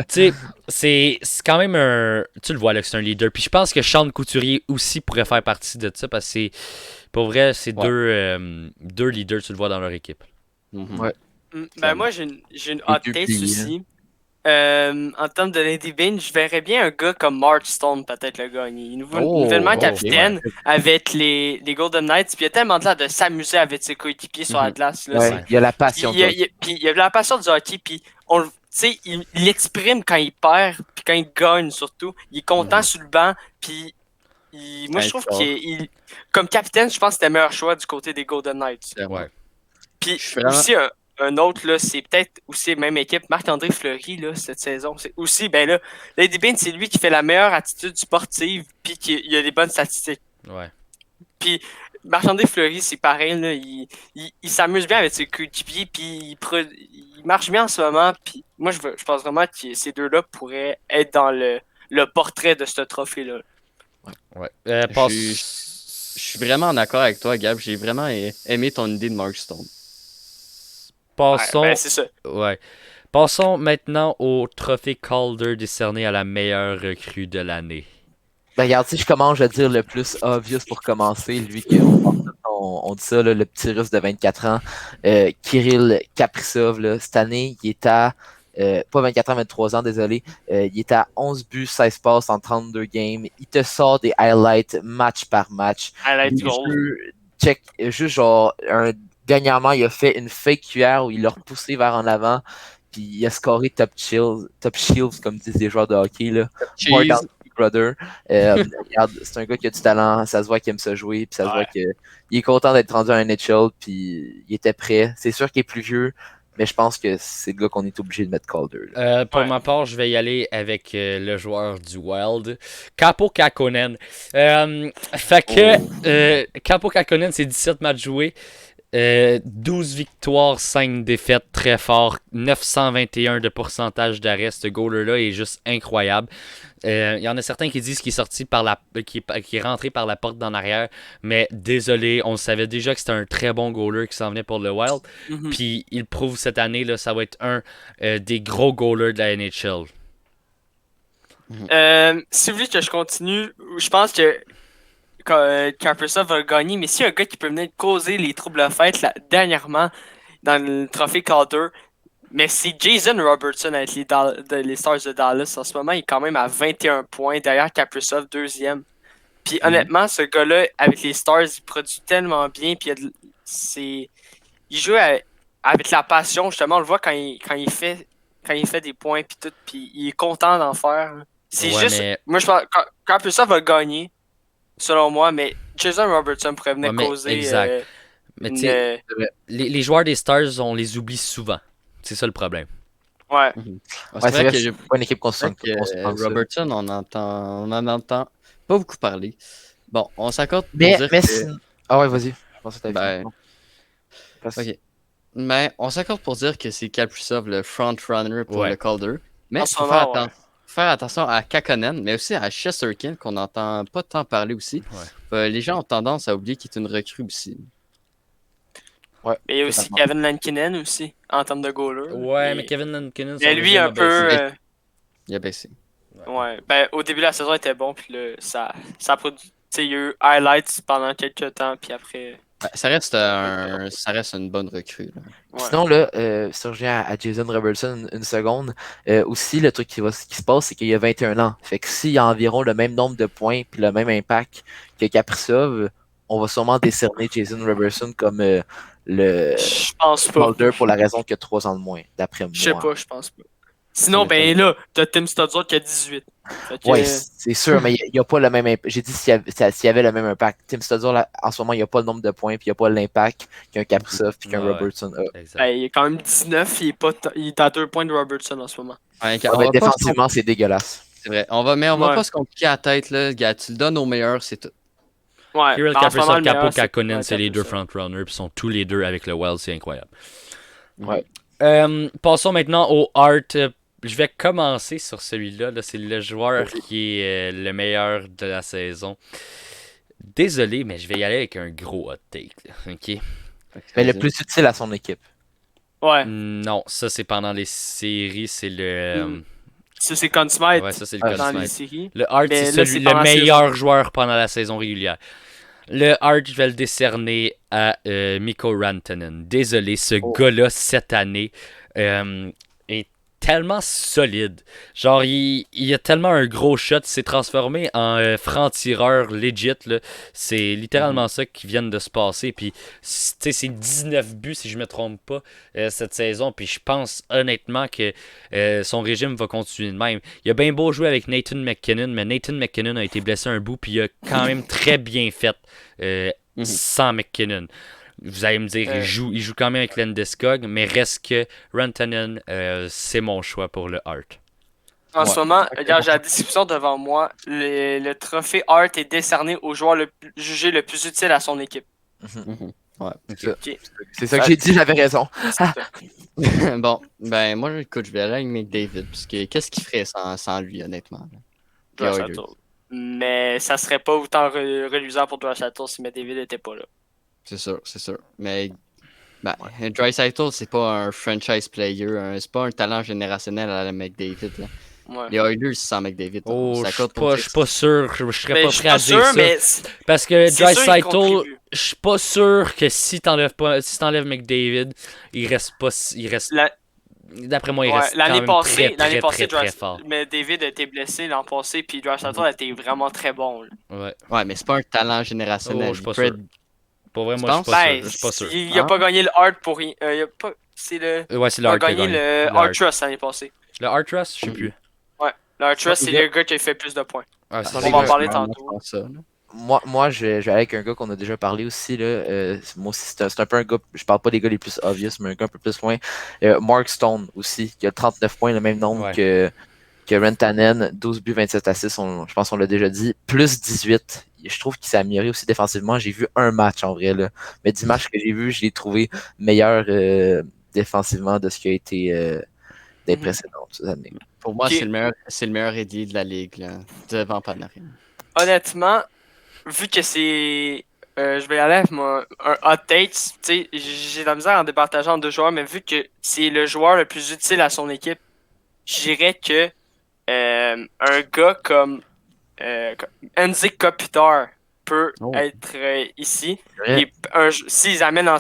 tu sais, c'est quand même un... Tu le vois là que c'est un leader. Puis je pense que Sean Couturier aussi pourrait faire partie de ça parce que c'est... Pour vrai, c'est deux leaders, tu le vois dans leur équipe. Mhm. Ouais. Ben moi, j'ai une hot deux take piliers. aussi. En termes de Lady Byng, je verrais bien un gars comme Mark Stone peut-être le gagner. Nouvellement ok, capitaine avec les Golden Knights. Puis il a tellement l'air de s'amuser avec ses coéquipiers sur la glace. Là, Ouais, il y a la passion. Puis il y a la passion du hockey. Puis tu sais, il l'exprime quand il perd, puis quand il gagne surtout. Il est content sur le banc. Puis moi, je trouve qu'il comme capitaine, je pense que c'était le meilleur choix du côté des Golden Knights. Ouais. Puis Je suis vraiment- aussi un autre, là, c'est peut-être aussi la même équipe, Marc-André Fleury, là, cette saison. C'est aussi, ben là, Lady Byng, c'est lui qui fait la meilleure attitude sportive, puis il a des bonnes statistiques. Ouais. Marc-André Fleury, c'est pareil, là, il s'amuse bien avec ses coéquipiers, puis il marche bien en ce moment, puis moi, je pense vraiment que ces deux-là pourraient être dans le portrait de ce trophée-là. Ouais. Je suis vraiment en accord avec toi, Gab. J'ai vraiment aimé ton idée de Mark Stone. Passons... Ben, c'est ça. Ouais. Passons maintenant au trophée Calder décerné à la meilleure recrue de l'année. Ben, regarde, si je commence, je vais dire le plus obvious pour commencer. Lui, on dit ça, là, le petit russe de 24 ans, Kirill Kaprizov, là, cette année, il est à, pas 24 ans, 23 ans, désolé, il est à 11 buts, 16 passes en 32 games. Il te sort des highlights match par match. Highlight Les goal. jeux, check, juste genre, dernièrement, il a fait une fake cuillère où il l'a repoussé vers en avant, puis il a scoré top shields, comme disent les joueurs de hockey, là. More Cheese. down Big Brother. Regarde, c'est un gars qui a du talent, ça se voit qu'il aime se jouer, puis ça se voit qu'il est content d'être rendu à un NHL, puis il était prêt. C'est sûr qu'il est plus vieux, mais je pense que c'est le gars qu'on est obligé de mettre Calder. Là. Pour Ouais. ma part, je vais y aller avec le joueur du Wild, Capo Kakkonen. Fait que Capo Kakkonen, c'est 17 matchs joués. 12 victoires, 5 défaites, très fort. 921 de pourcentage d'arrêt. Ce goaler-là est juste incroyable. Il y en a certains qui disent qu'il est sorti qui est rentré par la porte d'en arrière. Mais désolé, on savait déjà que c'était un très bon goaler qui s'en venait pour le Wild. Mhm. Puis il prouve cette année, là, ça va être un des gros goalers de la NHL. Si vous voulez que je continue, je pense que Kaprizov va gagner, mais s'il y a un gars qui peut venir causer les troubles à fête dernièrement dans le trophée Calder, mais c'est Jason Robertson avec les Stars de Dallas. En ce moment, il est quand même à 21 points, derrière Kaprizov, deuxième. Puis honnêtement, ce gars-là, avec les Stars, il produit tellement bien, puis il joue avec la passion, justement, on le voit quand il fait des points, puis tout, puis il est content d'en faire. C'est Ouais, juste, mais- moi je pense que Kaprizov va gagner, selon moi, mais Jason Robertson pourrait venir Ouais, mais causer exact. Mais tu sais, les joueurs des Stars, on les oublie souvent. C'est ça le problème. Ouais. Ouais, Ouais, c'est c'est vrai vrai que que c'est pas une équipe qu'on se c'est vrai que, Robertson, on en entend pas beaucoup parler. Bon, on s'accorde pour dire que... Ah ouais, vas-y. Je pense que t'as Ben, fini. Parce- ok. Mais on s'accorde pour dire que c'est Kaprizov le front-runner pour Ouais. le Calder. Mais En il ce faut moment, ouais. faire attention à Kakkonen, mais aussi à Shesterkin, qu'on n'entend pas tant parler aussi. Les gens ont tendance à oublier qu'il est une recrue aussi. Ouais. Mais il y a aussi totalement. Kevin Lankinen aussi, en termes de goaler. Ouais, Et- mais Kevin Lankinen, Mais lui, un peu. Il a baissé. Ouais. Ben, au début de la saison, il était bon, puis là, ça produit. Tu sais, il y a eu highlights pendant quelques temps, puis après. Ben, ça reste une bonne recrue. Là. Ouais. Sinon, là, si on revient à Jason Robertson une seconde, aussi, le truc qui se passe, c'est qu'il a 21 ans. Fait que s'il a environ le même nombre de points puis le même impact que Kaprizov, on va sûrement décerner Jason Robertson comme le Je pense pas. Calder pour la raison qu'il a 3 ans de moins, d'après moi. Je sais pas, je pense pas. Sinon, ben là, t'as Tim Studzard qui a 18. Fait que, Oui, c'est sûr, mais il n'y a pas le même impact. J'ai dit s'il y avait le même impact. Tim Studzard, là, en ce moment, il n'y a pas le nombre de points, puis il n'y a pas l'impact qu'un Kaprizov puis qu'un Ouais, ouais. Robertson a. Exact. ben, il est quand même 19, il est à 2 points de Robertson en ce moment. Ouais, Ah, on ben, va pas se défensivement, c'est dégueulasse. C'est vrai. Mais on va Ouais. pas se compliquer la tête, là. Gars, tu le donnes au meilleur, c'est tout. Ouais. Kirill ben, en ce moment, Kaprizov, le Capo meilleur, Kakkonen, ouais, c'est les deux Kaprizov. frontrunners, puis sont tous les deux avec le Wild, c'est incroyable. Ouais. Passons maintenant au Hart. Je vais commencer sur celui-là. Là, c'est le joueur qui est le meilleur de la saison. Désolé, mais je vais y aller avec un gros hot take. Là, ok? Mais le plus utile à son équipe. Ouais. Non, ça c'est pendant les séries, c'est le. Ça, c'est Conn Smythe Ouais, ça c'est le Ah, Conn dans les Smythe. séries. Le Hart, Mais c'est là, c'est le pendant la meilleur joueur pendant la saison régulière. Le Hart, je vais le décerner à Mikko Rantanen. Désolé, ce gars-là, cette année, est tellement solide. Genre, il a tellement un gros shot, il s'est transformé en franc-tireur legit. Là. C'est littéralement ça qui vient de se passer. Puis, tu sais, c'est 19 buts, si je me trompe pas, cette saison. Puis, je pense honnêtement que son régime va continuer de même. Il a bien beau jouer avec Nathan McKinnon, mais Nathan McKinnon a été blessé un bout, puis il a quand même très bien fait sans McKinnon. Vous allez me dire, il joue quand même avec Landeskog, mais reste que Rantanen, c'est mon choix pour le Hart. En ce moment, regarde, j'ai la description devant moi. Le trophée Hart est décerné au joueur jugé le plus utile à son équipe. Ouais. C'est ça que j'ai dit, j'avais raison. Bon, ben moi, écoute, je vais aller avec McDavid, parce que qu'est-ce qu'il ferait sans lui, honnêtement? Là? Josh Oilers. Sattler. Mais ça serait pas autant reluisant pour Josh Sattler si McDavid n'était pas là. C'est sûr. Mais Draisaitl, c'est pas un franchise player, c'est pas un talent générationnel à la McDavid. Là. Ouais. Les Oilers sans McDavid. Oh, on je s'accorde suis pour pas, dire je suis pas sûr, je serais Ben, pas je suis prêt à pas dire sûr, ça. mais Parce que c'est sûr, il Draisaitl, contribue. je suis pas sûr que si t'enlèves McDavid, il reste. D'après moi, il Ouais, reste quand l'année même passée, très fort. mais David a été blessé l'an passé, puis Josh Sattler a été vraiment très bon. Là. Ouais. Ouais, mais c'est pas un talent générationnel. Oh, je suis pas Il peut sûr. être- Pour vrai, Tu moi, je suis pas Ben, sûr. Je suis pas sûr. il a Hein? pas gagné le Hart pour rien. C'est le. Ouais, c'est Il le a Hart qui a gagné gagné. le Le Hart Hart. Trust l'année passée. Le Hart Trust, je sais plus. Le Hart Trust, c'est Ouais, le gars qui a fait plus de points. Ah, c'est On les va en gars, parler je tantôt. pense ça, là. Moi je vais aller avec un gars qu'on a déjà parlé aussi. Là. Moi aussi, c'est un peu un gars, je parle pas des gars les plus obvious, mais un gars un peu plus loin. Mark Stone aussi, qui a 39 points, le même nombre Ouais. que Rantanen, 12 buts, 27 assists, je pense qu'on l'a déjà dit, plus 18. Je trouve qu'il s'est amélioré aussi défensivement. J'ai vu un match en vrai, là. Mais 10 matchs que j'ai vus, je l'ai trouvé meilleur défensivement de ce qui a été des Mhm. précédentes années. Pour moi, Ok. c'est le meilleur ailier de la ligue, là, devant Panarin. Honnêtement, vu que c'est. Je vais y aller avec un hot take. Tu sais, j'ai de la misère en départageant en deux joueurs, mais vu que c'est le joueur le plus utile à son équipe, je dirais que un gars comme Anze Kopitar peut Oh. être ici. vrai. Et s'il amène en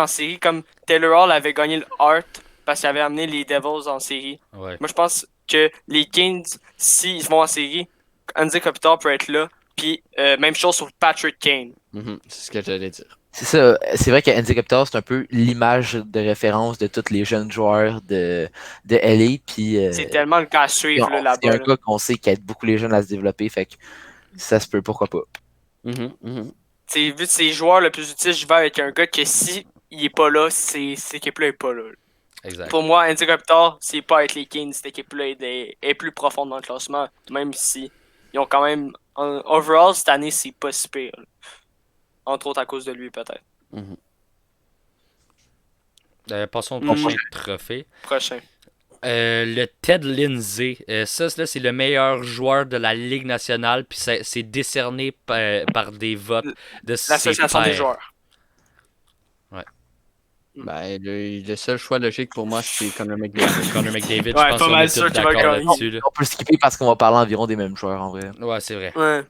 série, comme Taylor Hall avait gagné le Hart parce qu'il avait amené les Devils en série. Ouais. Moi, je pense que les Kings, s'ils vont en série, Anze Kopitar peut être là. Puis, même chose sur Patrick Kane. C'est ce que j'allais dire. C'est ça, c'est vrai que Andy Kopitar, c'est un peu l'image de référence de tous les jeunes joueurs de LA. Puis, C'est tellement le cas à suivre là, c'est là-bas. un Là. gars qu'on sait qui aide beaucoup les jeunes à se développer. Fait que ça se peut, pourquoi pas. T'sais, vu que c'est le joueur le plus utile, je vais avec un gars que si il est pas là, cette équipe-là est pas là. Exact. Pour moi, Andy Kopitar, c'est pas avec les Kings, cette équipe-là est plus profonde dans le classement, même si ils ont quand même. Overall, cette année, c'est pas si pire. Là. Entre autres à cause de lui, peut-être. Passons au Mm. prochain trophée. Prochain. Le Ted Lindsay. Ça, là, c'est le meilleur joueur de la Ligue nationale. Puis c'est décerné par des votes de ses L'association des pairs. joueurs. Ben, le seul choix logique pour moi, c'est Connor McDavid. Connor McDavid, je Ouais, pense pas qu'on mal est sûr tous qu'il va d'accord gagner. là-dessus. Là. On peut le skipper parce qu'on va parler environ des mêmes joueurs en vrai. Ouais, c'est vrai. Ouais.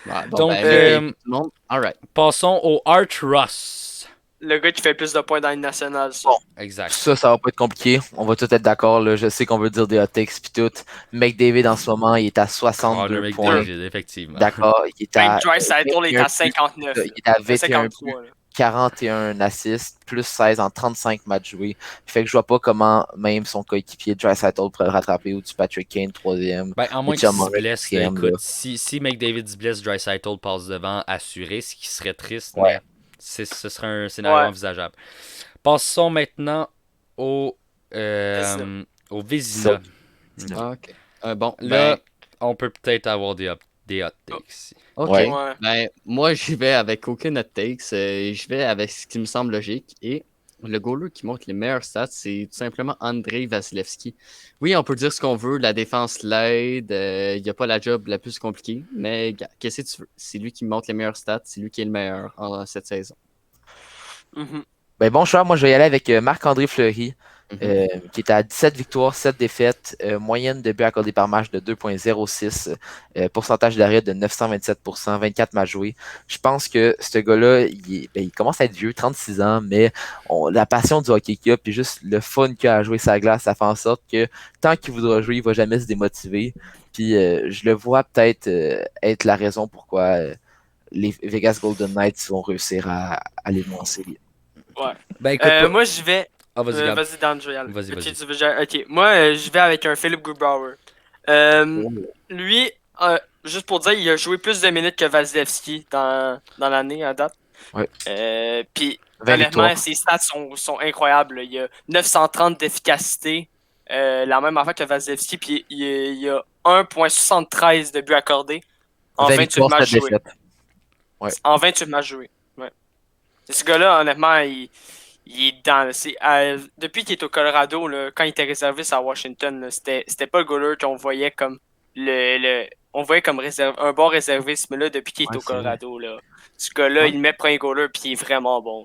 Ah, bon, Donc, McDavid, tout le monde. Alright. Passons au Art Ross. Le gars qui fait plus de points dans une nationale, ça. Bon. Exact. Ça va pas être compliqué. On va tous être d'accord. Là. Je sais qu'on veut dire des hot takes pis tout. McDavid en ce moment, il est à 62 Connor points. McDavid, effectivement. D'accord. Il est Même à Dreisaitl est 21 à 59. Il est à 21 53. buts, 41 assists, plus 16 en 35 matchs joués. Fait que je vois pas comment même son coéquipier Draisaitl pourrait le rattraper ou du Patrick Kane, troisième. Ben, à moins Et qu'il John se Moran, blesse, là, quatrième, écoute, là. si McDavid se blesse, Draisaitl passe devant, assuré, ce qui serait triste, Ouais. mais ce serait un scénario Ouais. envisageable. Passons maintenant au Vézina. Ah, ok. Bon, Là, ben, on peut peut-être avoir des hot takes ici. ok. Ouais. Ouais. Ben, moi, j'y vais avec aucun hot takes. Je vais avec ce qui me semble logique. Et le goaler qui montre les meilleurs stats, c'est tout simplement Andrei Vasilevski. Oui, on peut dire ce qu'on veut, la défense l'aide, il n'y a pas la job la plus compliquée, mais qu'est-ce que tu veux? C'est lui qui montre les meilleurs stats, c'est lui qui est le meilleur en cette saison. Mhm. Ben bon choix, moi je vais y aller avec Marc-André Fleury, qui est à 17 victoires, 7 défaites, moyenne de buts accordés par match de 2,06, pourcentage d'arrêt de 927%, 24 matchs joués. Je pense que ce gars-là, il commence à être vieux, 36 ans, mais la passion du hockey qu'il a, puis juste le fun qu'il a à jouer sa glace, ça fait en sorte que tant qu'il voudra jouer, il va jamais se démotiver. Puis je le vois peut-être être la raison pourquoi les Vegas Golden Knights vont réussir à aller loin en série. Ouais. Ben écoute, Moi, je vais. Ah, vas-y, Gab. Vas-y, Dan, je vais y aller. Vas-y, Ok, vas-y. tu veux- ok. Moi, je vais avec un Philip Grubauer. Lui, juste pour dire, il a joué plus de minutes que Vasilevski dans l'année à date. Ouais. Puis, 20 honnêtement, victoires. ses stats sont incroyables. Là. Il a 930 d'efficacité, la même affaire que Vasilevski. Puis, il a 1,73 de buts accordés en 20 28 victoires, matchs 7 joués. défaites. Ouais. En 28 matchs joués. Ouais. Et ce gars-là, honnêtement, il est dans. Depuis qu'il est au Colorado, là, quand il était réserviste à Washington, là, c'était pas le goaler qu'on voyait comme on voyait comme un bon réserviste, mais là, depuis qu'il est Ouais, au c'est vrai. Colorado, là, ce gars-là, Ouais. il met premier goaler puis il est vraiment bon.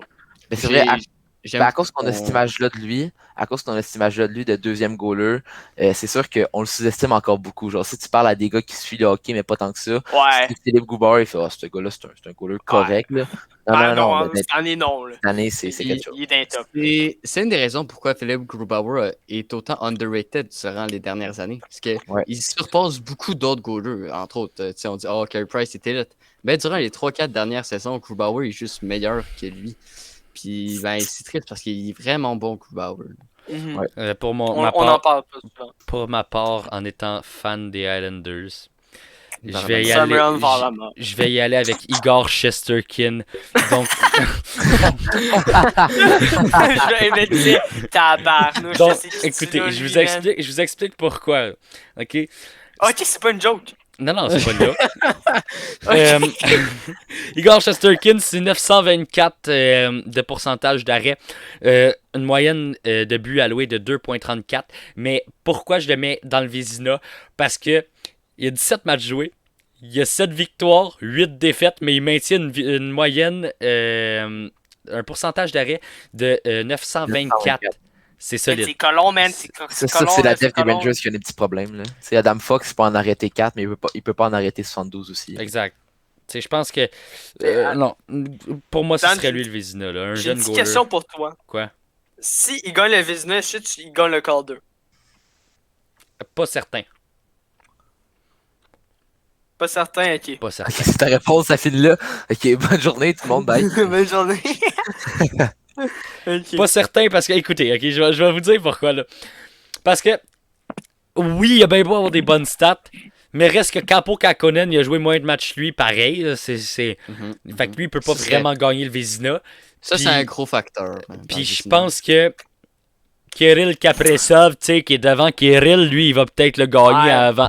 Mais c'est vrai, J'aime à cause qu'on a cette image-là de lui, de deuxième goaler, c'est sûr qu'on le sous-estime encore beaucoup. Genre, si tu parles à des gars qui suivent le hockey, mais pas tant que ça, Ouais. si Philippe Grubauer, il fait, ce gars-là, c'est un goaler correct, là. Non, mais Cette année, non. Là. cette année, c'est quelque chose. Il est d'un top. C'est une des raisons pourquoi Philippe Grubauer est autant underrated durant les dernières années. Parce qu'il Ouais. surpasse beaucoup d'autres goalers. Entre autres, tu sais, on dit « Oh, Carey Price était là. » Mais durant les 3-4 dernières saisons, Grubauer est juste meilleur que lui. Puis ben, c'est triste parce qu'il est vraiment bon, Grubauer. Mhm. Ouais. Pour On ma n'en part, parle pas souvent. pour ma part, en étant fan des Islanders, Je vais y Samuel aller. Varlamov. Je vais y aller avec Igor Shesterkin. Donc, Je vais dire, tabarnouche. donc, je sais qui écoutez, tu je l'as, vous lui, explique, je vous explique pourquoi. Ok? man. Ok, c'est pas une joke. Non, c'est pas le cas. Igor Shesterkin, c'est 924 de pourcentage d'arrêt. Une moyenne de buts alloués de 2,34. Mais pourquoi je le mets dans le Vézina? Parce que il y a 17 matchs joués. Il y a 7 victoires, 8 défaites, mais il maintient une moyenne, un pourcentage d'arrêt de 924. C'est Mais solide. c'est Colomb, man. C'est C'est Colomb, la là, def des Colomb. Rangers qui a des petits problèmes. Là. C'est Adam Fox, il peut en arrêter 4, mais il peut pas en arrêter 72 aussi. Exact. Tu sais, je pense que. Non, pour moi, ce Dan, serait lui le Vézina. Là. Un J'ai jeune une petite goaler. question pour toi. Quoi? Si il gagne le Vézina, il gagne le Calder. Pas certain. Pas certain, ok. Pas Ok, certain. c'est ta réponse, ça finit là. Ok, bonne journée tout le monde, bye. Bonne journée. Ok. Pas certain parce que, écoutez, ok, je vais vous dire pourquoi là. Parce que, oui, il a bien beau avoir des bonnes stats, mais reste que Capo Kakkonen, il a joué moins de matchs lui, pareil. Là, c'est... Fait que lui, il peut pas Ça, c'est- vraiment gagner le Vézina. Ça, Puis- c'est un gros facteur. Puis je pense que Kirill Kaprizov, tu sais, qui est devant Kirill, lui, il va peut-être le gagner Ouais. avant.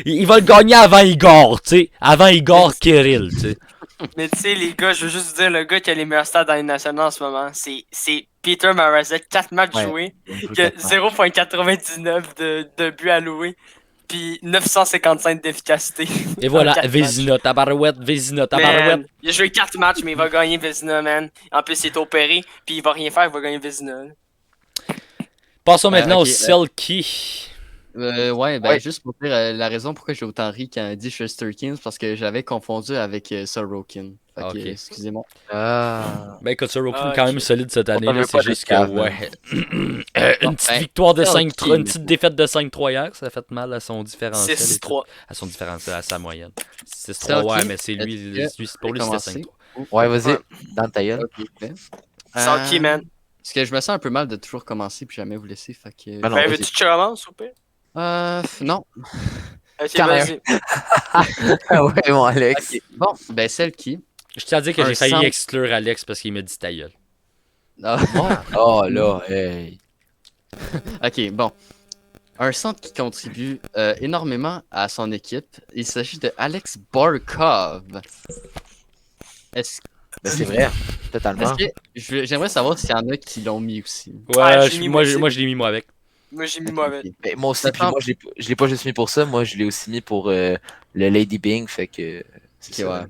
Il va le gagner avant Igor, tu sais. Avant Igor Kirill, tu sais. Mais tu sais, les gars, je veux juste vous dire, le gars qui a les meilleurs stats dans les nationales en ce moment, c'est Peter Mrazek, 4 matchs Ouais. joués, qui a 0,99 de buts alloués, puis 955 d'efficacité. Et voilà, En 4 Vézina, tabarouette, Vézina, Man, tabarouette. il a joué 4 matchs, mais il va gagner Vézina, man. En plus, il est opéré, puis il va rien faire, il va gagner Vézina. Passons maintenant ok, au Selkie. Ouais, ben Ouais. juste pour dire la raison pourquoi j'ai autant ri quand on dit Shesterkin, c'est parce que j'avais confondu avec Sorokin. Fait que, Ok. excusez-moi. Ah. Ben écoute, Sorokin Ah, quand ok. même solide cette année, t'en là, veut c'est pas juste de que, cave, ouais. Bon, Une petite ben, victoire de Selkie, 5-3, une petite défaite de 5-3 hier, ça a fait mal à son différentiel. 6-3. À son différentiel, à sa moyenne. 6-3, Selkie, ouais, mais c'est lui, pour lui, c'était commencer? 5-3. Ouais, vas-y, Ouais. dans ta gueule. Ok, parfait. Selkie, man. Parce que je me sens un peu mal de toujours commencer puis jamais vous laisser. Fait que. Ben non, Ben, vas-y. veux-tu que je commence ou pas? Non. Ok, Quand vas-y. Ah ouais, mon Alex. Ok. Bon, ben celle qui. Je tiens à dire que Un j'ai failli centre. exclure Alex parce qu'il m'a dit ta gueule. Ah, Oh là, hey. ok, bon. Un centre qui contribue énormément à son équipe. Il s'agit de Alex Barkov. Est-ce Ben, c'est vrai, totalement. que j'aimerais savoir s'il y en a qui l'ont mis aussi. Ouais, j'ai mis moi, moi aussi. moi, je l'ai mis moi avec. Moi, j'ai mis mauvais. Ben, moi aussi, Ça puis prend- moi, je l'ai pas juste mis pour ça, moi, je l'ai aussi mis pour le Lady Bing, fait que c'est Ok, ça. ouais.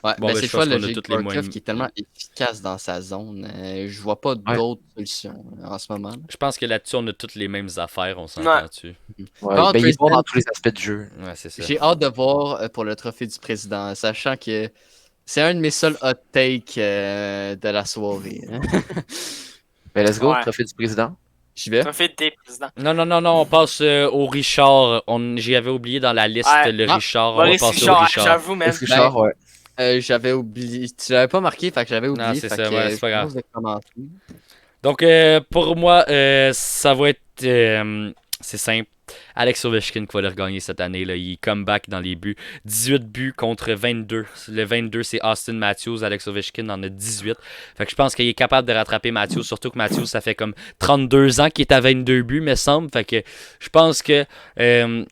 Ouais, Bon, ben, ben, c'est je le choix pense qu'on a logique toutes les Barkov moyens. qui est tellement efficace dans sa zone. Je vois pas d'autres solutions en ce moment. Je pense que là-dessus, on a toutes les mêmes affaires, on s'entend dessus. Ouais, Ah, ben, il est bon Tristan. dans tous les aspects du jeu. Ouais, c'est ça. J'ai hâte de voir pour le trophée du président, sachant que c'est un de mes seuls hot takes de la soirée. hein. Ben, let's go, Ouais. trophée du président. J'y vais. Trophée des présidents. Non, on passe au Richard. J'y avais oublié dans la liste Ouais. le Ah, Richard. On va Maurice passer au Richard, Richard. j'avoue, man. Est-ce que Richard, ouais. J'avais oublié. Tu l'avais pas marqué, fait que j'avais oublié. c'est fait ça, que, ouais, c'est pas je grave. propose de commencer. Donc, pour moi, ça va être. C'est simple. Alex Ovechkin qui va le regagner cette année. Là. Il comeback dans les buts. 18 buts contre 22. Le 22, c'est Austin Matthews. Alex Ovechkin en a 18. Fait que je pense qu'il est capable de rattraper Matthews. Surtout que Matthews, ça fait comme 32 ans qu'il est à 22 buts, me semble. Fait que je pense que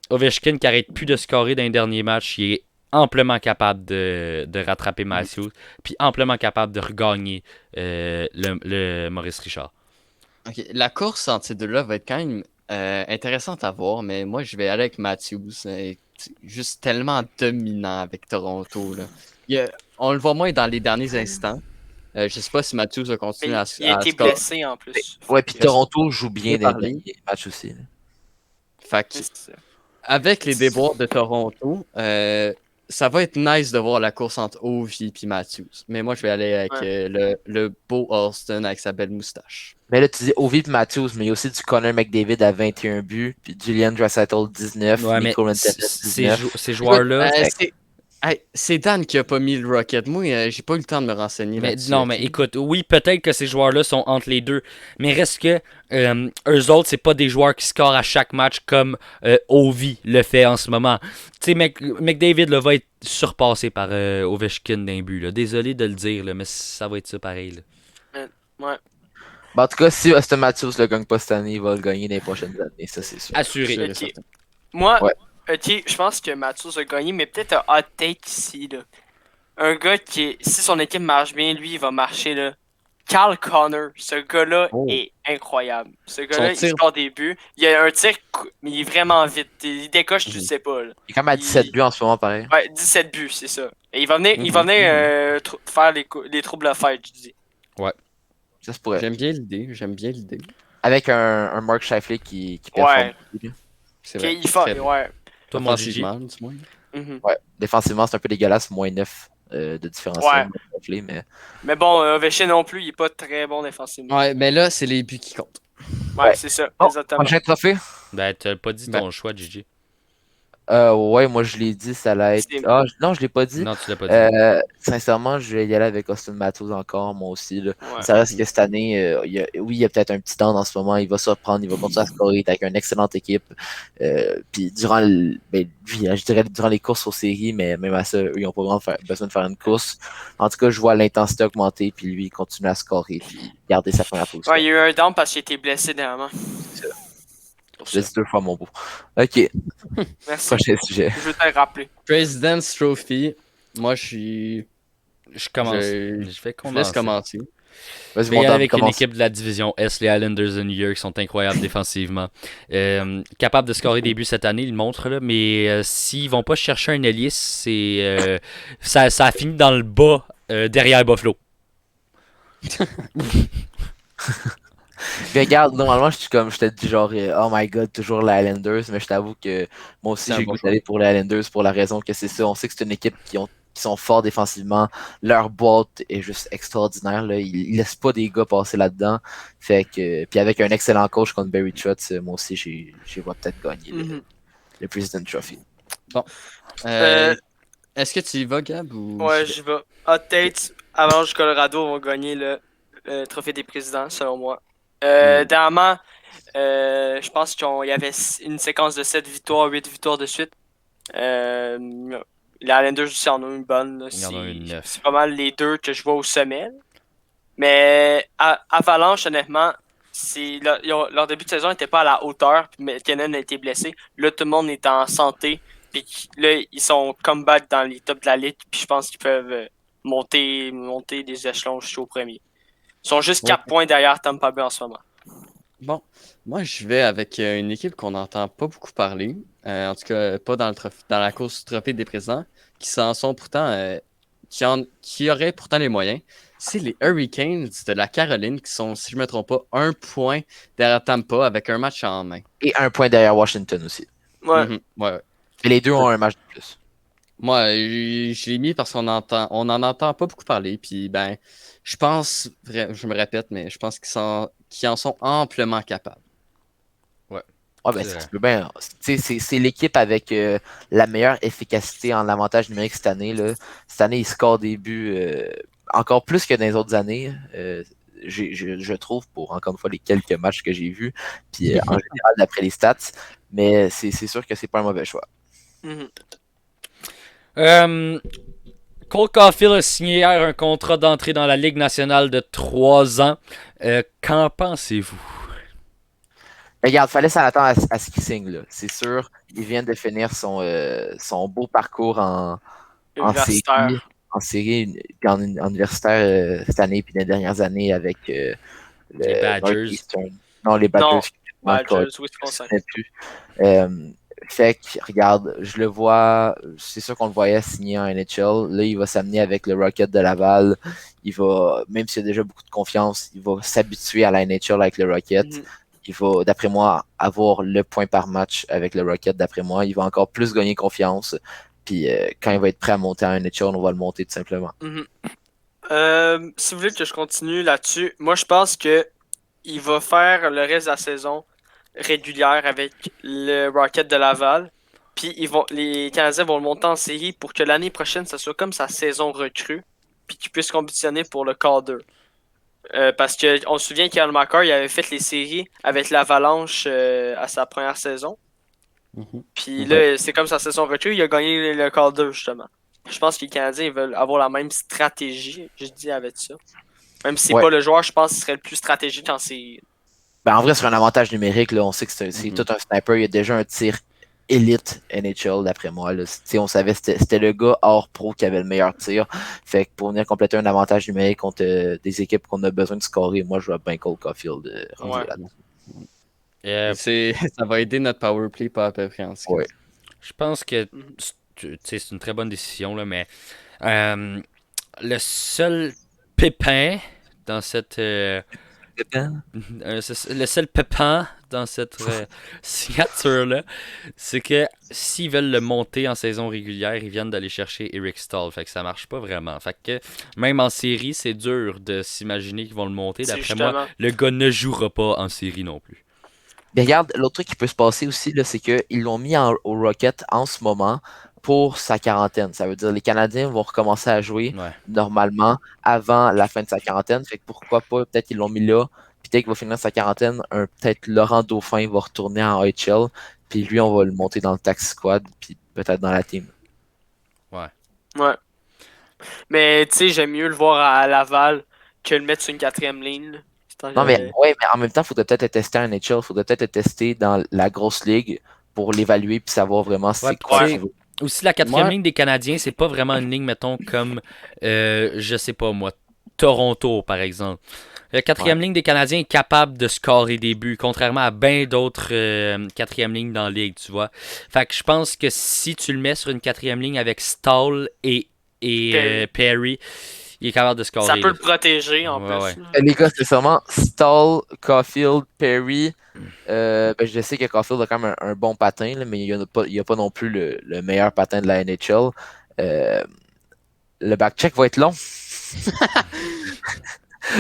Ovechkin, qui arrête plus de scorer dans les derniers matchs, il est amplement capable de rattraper Matthews. Puis amplement capable de regagner le Maurice Richard. Ok, la course entre ces deux-là va être quand même intéressante à voir, mais moi je vais aller avec Matthews. Juste tellement dominant avec Toronto. Là. On le voit moins dans les derniers instants. Je sais pas si Matthews va continuer Mais à il a été scorer. blessé en plus. Ouais, puis Toronto joue bien Bien dans parlé. les matchs aussi. là. Fait que, C'est ça. avec les déboires de Toronto, ça va être nice de voir la course entre Ovi et Matthews. Mais moi, je vais aller avec le beau Alston avec sa belle moustache. Mais là, tu dis Ovi et Matthews, mais il y a aussi du Connor McDavid à 21 buts, puis Julian Draisaitl 19, Ouais, mais Nico Rantanen 19. ces joueurs-là. Hey, c'est Dan qui a pas mis le Rocket. Moi, j'ai pas eu le temps de me renseigner Mais, là-dessus. non, mais ok? écoute, oui, peut-être que ces joueurs-là sont entre les deux, mais reste que eux autres, c'est pas des joueurs qui scorent à chaque match comme Ovi le fait en ce moment. Tu sais, McDavid là, va être surpassé par Ovechkin d'un but. Là. Désolé de le dire, là, mais ça va être ça pareil. Là. Ouais. En tout cas, si Austin Matthews le gagne pas cette année, il va le gagner dans les prochaines années, ça c'est sûr. Assuré. Sûr et Ok. certain. Moi, Ouais. ok, je pense que Matthews a gagné, mais peut-être un hot take ici, là. Un gars si son équipe marche bien, lui, il va marcher, là. Carl Connor, ce gars-là Oh. est incroyable. Ce gars-là, il tir- score des buts. Il a un tir, mais il est vraiment vite. Il décoche, tu le sais pas, là. Il est quand même à 17 buts en ce moment, pareil. Ouais, 17 buts, c'est ça. Et il va venir faire les troubles à fête, je dis. Ça se pourrait. J'aime bien l'idée. Avec un Mark Scheifele qui performe. Ouais. beaucoup, là. C'est Ok, vrai. il fait, Très bien. ouais. Toi, mon Gigi. Offensivement, du moins. Mhm. Ouais. Défensivement, c'est un peu dégueulasse, moins 9 de différence. Ouais. Mais Mais bon, Ovechkin non plus, il est pas très bon défensivement. Ouais, mais là, c'est les buts qui comptent. Ouais, c'est ça, Oh, exactement. prochain trophée? Ben, t'as pas dit ton choix, Gigi. Ouais, moi je l'ai dit, ça allait être. C'est- Non, je l'ai pas dit. Non, tu l'as pas dit. Sincèrement, je vais y aller avec Austin Matthews encore, moi aussi. Là. Ouais. Ça reste que cette année, oui, il y a peut-être un petit down en ce moment. Il va surprendre, il va continuer à scorer, il est avec une excellente équipe. Puis je dirais durant les courses aux séries, mais même à ça, eux, ils n'ont pas vraiment besoin de faire une course. En tout cas, je vois l'intensité augmenter, puis lui, il continue à scorer, puis garder sa première position. Ouais, il y a eu un down parce qu'il était blessé dernièrement. Je l'ai dit 2 fois, mon beau. Ok, Merci. prochain sujet. Je veux te le rappeler. President's Trophy. Moi, je suis. Je commence. Je Je vais Je laisse commencer. commencer. Vas-y, Je vais y mon aller Dom, avec une commence. équipe de la division S, les Islanders de New York, qui sont incroyables défensivement. Capables de scorer des buts cette année, ils le montrent, là, mais s'ils vont pas chercher un ailier, ça a fini dans le bas derrière Buffalo. Mais regarde, normalement, je suis comme, je te dis genre, oh my god, toujours les Islanders, mais je t'avoue que moi aussi, C'est un j'ai le bon goût choix. d'aller pour les Islanders pour la raison que c'est ça. On sait que c'est une équipe qui sont forts défensivement. Leur boîte est juste extraordinaire, là. Ils laissent pas des gars passer là-dedans. Fait que, puis avec un excellent coach comme Barry Trotz, moi aussi, j'ai vois peut-être gagner Mhm. le President Trophy. Est-ce que tu y vas, Gab, ou... Ouais, j'y vais. Hot Takes, Avalanche Colorado vont gagner le trophée des présidents, selon moi. Dernièrement, je pense qu'il y avait une séquence de 7 victoires, 8 victoires de suite. Les Islanders aussi en ont une bonne. Là. Ils en ont une 9. C'est pas mal les deux que je vois au sommet. Là. Mais Avalanche, honnêtement, leur début de saison n'était pas à la hauteur. Puis McKinnon a été blessé. Là, tout le monde est en santé. Puis là, ils sont comeback dans les tops de la ligue. Puis je pense qu'ils peuvent monter des échelons jusqu'au premier. Ils sont juste 4 points derrière Tampa Bay en ce moment. Bon, moi, je vais avec une équipe qu'on n'entend pas beaucoup parler. En tout cas, pas dans la course du trophée des présidents, qui s'en sont pourtant... qui auraient pourtant les moyens. C'est les Hurricanes de la Caroline qui sont, si je ne me trompe pas, 1 point derrière Tampa avec un match en main. Et 1 point derrière Washington aussi. Ouais. Ouais. Et les deux ont un match de plus. Moi, je l'ai mis parce qu'on n'en entend pas beaucoup parler. Puis, ben, je pense, je me répète, mais je pense qu'ils en sont amplement capables. Ouais, ben, tu peux bien. C'est l'équipe avec la meilleure efficacité en avantage numérique cette année. Là. Cette année, ils scorent des buts encore plus que dans les autres années. Je trouve, pour encore une fois les quelques matchs que j'ai vus, puis en général d'après les stats. Mais c'est sûr que c'est pas un mauvais choix. Mhm. Cole Caulfield a signé hier un contrat d'entrée dans la Ligue nationale de 3 ans. Qu'en pensez-vous? Regarde, fallait s'attendre à ce qu'il signe. Là. C'est sûr, il vient de finir son beau parcours en Universitaire. série, puis en universitaire cette année, puis les dernières années avec Les Badgers. Northeastern. Non, les Badgers. Badgers, Wisconsin. Je sais plus. Fait que, regarde, je le vois, c'est sûr qu'on le voyait signer en NHL. Là, il va s'amener avec le Rocket de Laval. Il va, même s'il a déjà beaucoup de confiance, il va s'habituer à la NHL avec le Rocket. Mhm. Il va, d'après moi, avoir le point par match avec le Rocket, d'après moi. Il va encore plus gagner confiance. Puis quand il va être prêt à monter en NHL, on va le monter tout simplement. Mhm. Si vous voulez que je continue là-dessus, moi je pense que il va faire le reste de la saison régulière avec le Rocket de Laval. Puis les Canadiens vont le monter en série pour que l'année prochaine, ça soit comme sa saison recrue, puis qu'il puisse compétitionner pour le quart 2. Parce qu'on se souvient qu'Al McCarr, il avait fait les séries avec l'Avalanche à sa première saison. Mhm. Puis là, c'est comme sa saison recrue, il a gagné le quart 2, justement. Je pense que les Canadiens ils veulent avoir la même stratégie, je dis, avec ça. Même si c'est pas le joueur, je pense qu'il serait le plus stratégique en série. Ben, en vrai, sur un avantage numérique, là, on sait que c'est Mhm. tout un sniper. Il y a déjà un tir élite NHL, d'après moi. Là. On savait que c'était le gars hors pro qui avait le meilleur tir. Fait que pour venir compléter un avantage numérique contre des équipes qu'on a besoin de scorer, moi, je vois bien Cole Caulfield rendu Ouais. là. Ça va aider notre power play pas à peu près en ce cas. Ouais. Je pense que Mhm. c'est une très bonne décision, là, mais le seul pépin dans cette. Le seul pépin dans cette signature-là, c'est que s'ils veulent le monter en saison régulière, ils viennent d'aller chercher Eric Stahl. Fait que ça marche pas vraiment. Fait que même en série, c'est dur de s'imaginer qu'ils vont le monter. C'est D'après moi, justement. le gars ne jouera pas en série non plus. Mais regarde, l'autre truc qui peut se passer aussi, là, c'est qu'ils l'ont mis au Rocket en ce moment pour sa quarantaine. Ça veut dire que les Canadiens vont recommencer à jouer Ouais. normalement avant la fin de sa quarantaine. Fait que pourquoi pas, peut-être qu'ils l'ont mis là. Puis dès qu'il va finir sa quarantaine, peut-être Laurent Dauphin va retourner en AHL. Puis lui, on va le monter dans le taxi squad. Puis peut-être dans la team. Ouais. Mais tu sais, j'aime mieux le voir à Laval que le mettre sur une quatrième ligne. Là. Non, mais ouais, mais en même temps, il faudrait peut-être le tester en NHL. Il faudrait peut-être le tester dans la grosse ligue pour l'évaluer puis savoir vraiment c'est Ouais, quoi tu qu'il sais, veut. aussi la quatrième Moi- ligne des Canadiens, c'est pas vraiment une ligne, mettons, comme, je sais pas moi, Toronto, par exemple. La quatrième ligne des Canadiens est capable de scorer des buts, contrairement à bien d'autres quatrième lignes dans la ligue, tu vois. Fait que je pense que si tu le mets sur une quatrième ligne avec Stahl et Perry, il est capable de scorer. Ça peut là. le protéger en Ouais, plus. ouais. là. Les gars, c'est sûrement Stahl, Caulfield, Perry. Ben, je sais que Caulfield a quand même un bon patin, là, mais il n'y a pas non plus le meilleur patin de la NHL. Euh, le back-check va être long.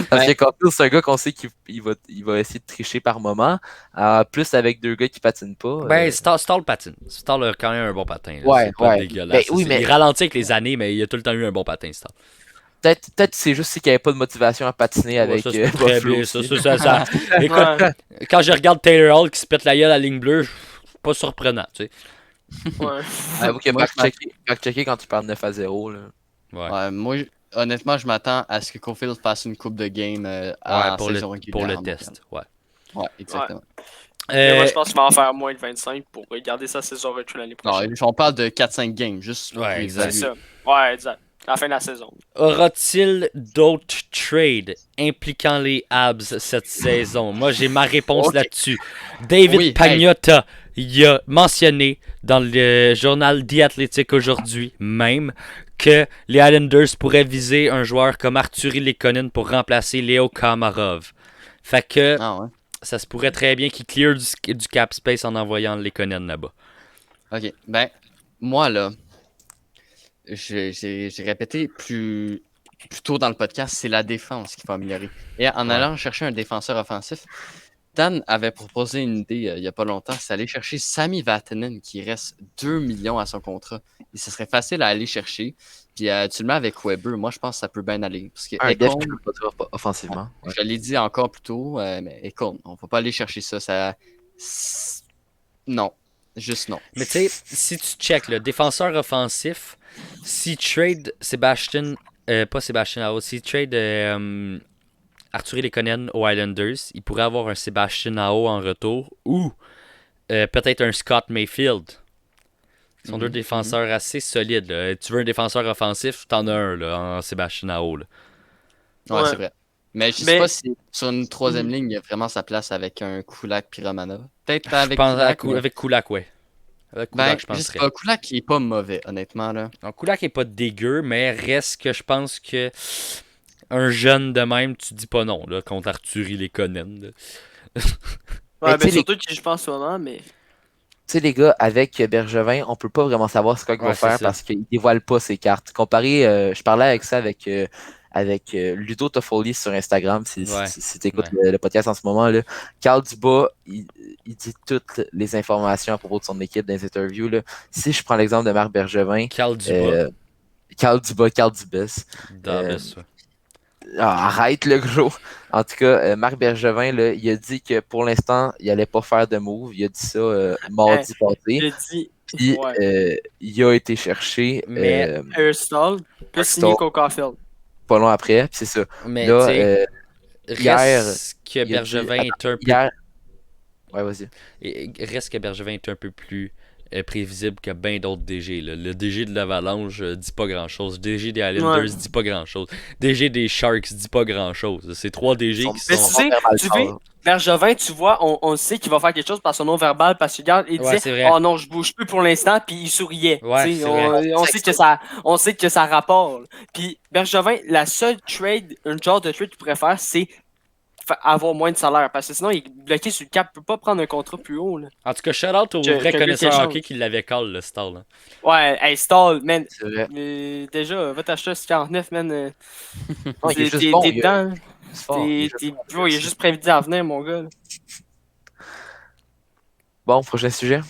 Parce que Caulfield, c'est un gars qu'on sait qu'il va essayer de tricher par moment. Plus avec deux gars qui patinent pas. Ben, Stahl patine. Stahl a quand même un bon patin. Là. Ouais, C'est pas ouais. dégueulasse. Ben, oui, mais Il ralentit avec les années, mais il a tout le temps eu un bon patin, Stahl. peut-être c'est juste qu'il n'y avait pas de motivation à patiner Ouais, avec ça se peut très Buffalo bien. aussi. Écoute, Ouais. quand je regarde Taylor Hall qui se pète la gueule à la ligne bleue, pas surprenant, tu sais. Ouais. Avoue que Moi, back-checker quand tu perds 9-0, là. Ouais. Ouais, moi, honnêtement, je m'attends à ce que Caulfield fasse une coupe de game Ouais, en pour saison le régulière. test. Ouais. Ouais, exactement. Mais moi, Euh, je pense qu'il va en faire moins de 25 pour garder sa saison recrue l'année Non, prochaine. on parle de 4-5 games, juste pour Ouais, les exact. C'est évaluer. ça. Ouais, exact. À la fin de la saison. Aura-t-il d'autres trades impliquant les Habs cette saison? Moi, j'ai ma réponse Ok. là-dessus. David Oui, Pagnotta, il a mentionné dans le journal The Athletic aujourd'hui même que les Islanders pourraient viser un joueur comme Arturi Lekonen pour remplacer Leo Komarov. Fait que Ah ouais. ça se pourrait très bien qu'il clear du cap space en envoyant Lekonen là-bas. Ok, ben, moi là, j'ai répété plus tôt dans le podcast, c'est la défense qu'il faut améliorer. Et en Ouais. allant chercher un défenseur offensif, Dan avait proposé une idée il n'y a pas longtemps, c'est aller chercher Sami Vatanen qui reste 2 millions à son contrat. Et ce serait facile à aller chercher. Puis tu le mets avec Weber, moi je pense que ça peut bien aller. Parce que Un def Ekholm, qui peut pas dire offensivement. je l'ai dit encore plus tôt, mais Ekholm, on ne va pas aller chercher ça. Non, juste non. Mais tu sais, si tu check le défenseur offensif, si trade Sébastien, pas Sébastien Aho, si trade Arturi Lekonen aux Islanders, il pourrait avoir un Sébastien Aho en retour ou peut-être un Scott Mayfield. Ce sont deux défenseurs assez solides. Là. Tu veux un défenseur offensif, t'en as un là, en Sébastien Aho. Là. Ouais, Ouais. c'est vrai. Mais je sais Mais- pas si sur une troisième ligne, il y a vraiment sa place avec un Kulak Piramana. Peut-être pas Je avec pense Kulak. mais- avec Kulak, ouais. Avec Kulak, Ben, je je penserais. sais pas, Kulak, il est pas mauvais, honnêtement, là. Donc, Kulak est pas dégueu, mais reste que je pense que un jeune de même, tu dis pas non là, contre Arturi Lekonen. Là. Ouais, Mais tu sais, ben surtout que je pense en ce moment, mais. Tu sais, les gars, avec Bergevin, on peut pas vraiment savoir ce qu'il Ouais, va c'est faire ça. parce qu'il dévoile pas ses cartes. Comparé, je parlais avec ça avec avec Ludo Toffoli sur Instagram, si Ouais. tu écoutes le podcast en ce moment. Là. Carl Dubois, il dit toutes les informations à propos de son équipe dans les interviews. Là. Si je prends l'exemple de Marc Bergevin, Carl Dubois. Carl Dubas. Dabas, ouais. Arrête le gros. En tout cas, Marc Bergevin, là, il a dit que pour l'instant, il allait pas faire de move. Il a dit ça mardi passé. J'ai dit. Puis il a été cherché Mais- Aristotle, plus signé qu'au Caulfield. pas long après. Puis c'est ça. Mais Là, tu sais, hier, reste que il a dit- Bergevin est un peu hier. Ouais, vas-y. reste que Bergevin est un peu plus prévisible que bien d'autres DG. Là. Le DG de l'Avalanche dit pas grand-chose. DG des Islanders dit pas grand-chose. DG des Sharks dit pas grand-chose. C'est 3 DG qui Mais sont... tu sais, tu vois, Bergevin, tu vois, on sait qu'il va faire quelque chose par son nom verbal, parce que regarde, il Ouais, c'est disait vrai. oh non, je bouge plus pour l'instant, puis il souriait. Ouais, Tu sais, c'est vrai. on sait que ça rapporte. Puis Bergevin, la seule trade, un genre de trade qu'il pourrait faire, c'est avoir moins de salaire, parce que sinon il est bloqué sur le cap, il peut pas prendre un contrat plus haut. Là. En tout cas, shout-out aux Que- vrais que connaisseurs quelque hockey chose. qui l'avaient call, le Stall. Là. Ouais, hey, Stall, man. C'est vrai. Mais déjà, va t'acheter ce 49, man. Non, il est juste T'es bon. dedans. C'est fort, il est juste fort. Bro, il est juste prévu à venir, mon gars. Là. Bon, prochain sujet.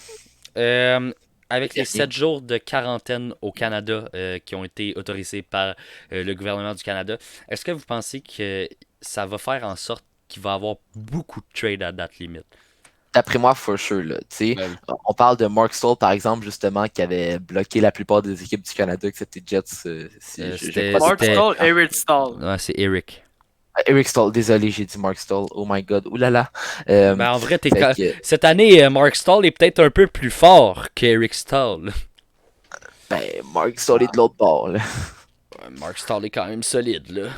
Avec les Dernier. 7 jours de quarantaine au Canada qui ont été autorisés par le gouvernement du Canada, est-ce que vous pensez que ça va faire en sorte qu'il va y avoir beaucoup de trades à date limite? D'après moi, for sure. Là, tu sais, Ben oui. on parle de Mark Stoll, par exemple, justement, qui avait bloqué la plupart des équipes du Canada, excepté Jets. C'était- Mark c'était- Stall, Eric Stall. Ouais, c'est Eric. Eric Stoll, désolé, j'ai dit Mark Stoll. Oh my god, oulala. Euh, Ben, en vrai, fait que, cette année, Mark Stall est peut-être un peu plus fort qu'Eric Stall. ben, Mark Stoll est de l'autre bord. Là. Mark Stall est quand même solide, là.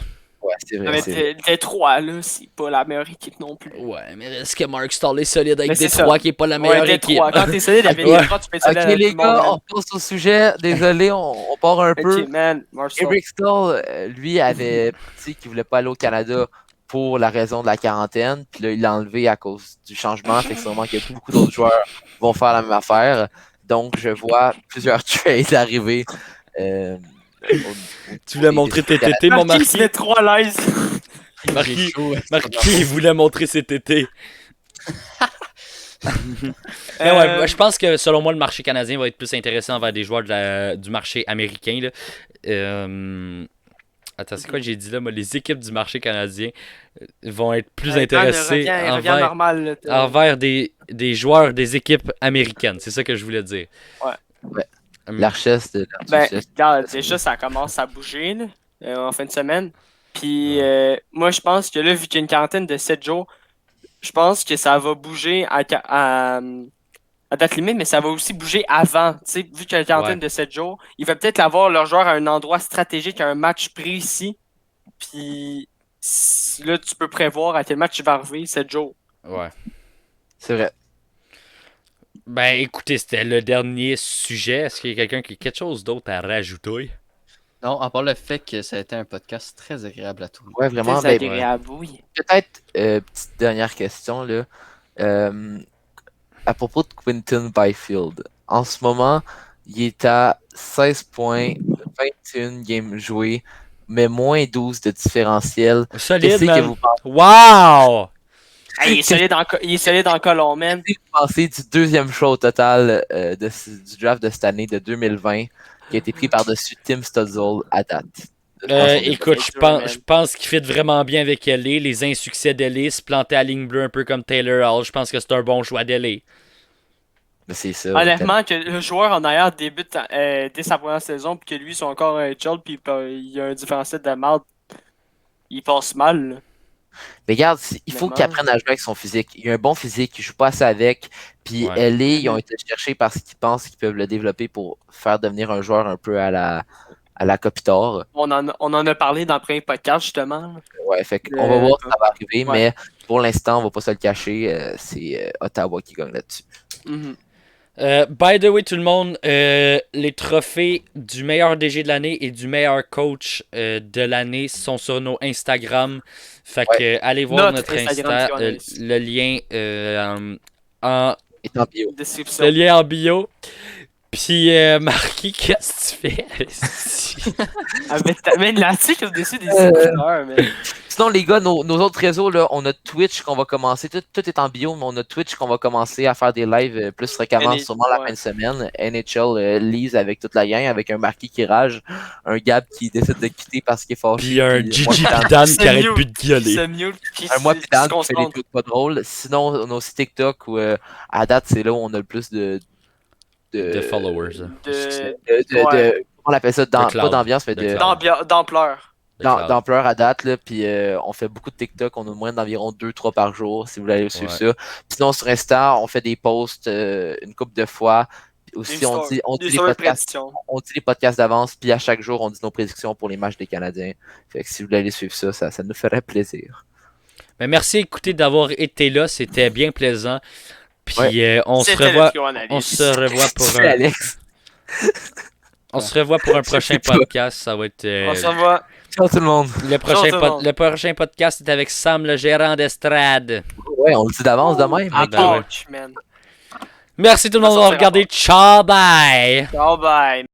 Ouais, c'est vrai. c'est vrai. Mais Détroit, là, c'est pas la meilleure équipe non plus. Ouais, mais est-ce que Mark Stall est solide avec Mais c'est Détroit ça. qui est pas la meilleure Ouais, équipe? Détroit. Quand t'es solide avec Ouais. Détroit, tu peux être solide Ok, avec les tout le monde, gars, man. on passe au sujet. Désolé, on part un peu. Ok, man, Mark Stall. Eric Stoll, lui, avait dit qu'il voulait pas aller au Canada pour la raison de la quarantaine. Puis là, il l'a enlevé à cause du changement. Fait que sûrement que beaucoup d'autres joueurs vont faire la même affaire. Donc, je vois plusieurs trades arriver. Tu voulais montrer tes tétés, mon Marquis se Marquis? met trop à l'aise. Marquis, chaud. Marquis voulait montrer ses tétés. Mais ouais, moi, je pense que selon moi, le marché canadien va être plus intéressant envers des joueurs du marché américain. Là. Attends, c'est quoi que j'ai dit là? Moi, les équipes du marché canadien vont être plus intéressées Revient normal. Là, envers des joueurs des équipes américaines. C'est ça que je voulais dire. Ouais. L'archesse de Ben, regarde, déjà, ça commence à bouger là, en fin de semaine. Puis, moi, je pense que là, vu qu'il y a une quarantaine de 7 jours, je pense que ça va bouger à date limite, mais ça va aussi bouger avant. Tu sais, vu qu'il y a une quarantaine de 7 jours, ils vont peut-être avoir leur joueur à un endroit stratégique, à un match précis. Puis, là, tu peux prévoir à quel match il va arriver 7 jours. Ouais. C'est vrai. Ben, écoutez, c'était le dernier sujet. Est-ce qu'il y a quelqu'un qui a quelque chose d'autre à rajouter? Non, à part le fait que ça a été un podcast très agréable à tourner. Ouais, vraiment. C'est Ben, agréable, oui. peut-être, petite dernière question, là. À propos de Quinton Byfield, en ce moment, il est à 16 points, 21 games joués, mais moins 12 de différentiel. Solide, Qu'est-ce que man. vous pensez? Wow! Hey, il est solide en colon, man. Qu'est-ce que vous pensez du deuxième choix au total du draft de cette année, de 2020, qui a été pris par-dessus Tim Stützle à date? Écoute, c'est dur, man. je pense qu'il fit vraiment bien avec LA. Les insuccès d'LA, se planter à ligne bleue un peu comme Taylor Hall. Je pense que c'est un bon choix d'LA. Mais c'est ça. Honnêtement, que le joueur en arrière débute dès sa première saison, puis que lui, sont encore un chill, puis il a un différentiel de marde, il passe mal. Là. Mais regarde, il faut qu'il Honnêtement. apprenne à jouer avec son physique. Il a un bon physique, il joue pas assez avec. Puis Ouais. LA, ils ont été cherchés parce qu'ils pensent qu'ils peuvent le développer pour faire devenir un joueur un peu à la Kopitar. On en a parlé dans le premier podcast, justement. Ouais, fait qu'on va voir si ça va arriver, ouais. mais pour l'instant, on va pas se le cacher, c'est Ottawa qui gagne là-dessus. Mhm. By the way, tout le monde, les trophées du meilleur DG de l'année et du meilleur coach de l'année sont sur nos Instagram. Fait que allez voir notre Instagram, Insta. Johannes. Le lien Et tant pis. Description. le lien en bio. Puis, Marquis, qu'est-ce que tu fais? Ah, mais t'amènes l'article au-dessus des écouteurs, mais. Sinon, les gars, nos autres réseaux, là, on a Twitch qu'on va commencer. Tout est en bio, mais on a Twitch qu'on va commencer à faire des lives plus fréquemment, sûrement la fin de semaine. NHL Lise avec toute la gang, avec un Marquis qui rage, un Gab qui décide de quitter parce qu'il est fâché. Puis un moi, Gigi Dan- Dan qui arrête plus de gueuler. C'est mieux qui un moi, puis Dan se qui fait des concentre. trucs pas drôles. Sinon, on a aussi TikTok où, à date, c'est là où on a le plus de followers. Ouais. comment on appelle ça? De cloud. Pas d'ambiance, mais De de. cloud. D'ampleur. D'ampleur à date, là, puis on fait beaucoup de TikTok, on a moins d'environ 2-3 par jour, si vous voulez aller suivre Ouais. ça. Puis sinon, sur Insta, on fait des posts une couple de fois. Puis aussi, on dit les podcasts d'avance, puis à chaque jour, on dit nos prédictions pour les matchs des Canadiens. Fait que si vous voulez aller suivre ça, ça nous ferait plaisir. Mais merci écoutez d'avoir été là, c'était bien plaisant. Puis on se C'était revoit. le Q&A. On se revoit pour C'est Alex. on se revoit pour un prochain podcast. Ça va être. On se revoit. Ciao tout le monde. Le prochain podcast est avec Sam, le gérant d'estrade. Ouais, on le dit d'avance de même. En Ben ouais. touch, man. Merci tout le monde d'avoir regardé. Ciao, bye! Ciao, bye.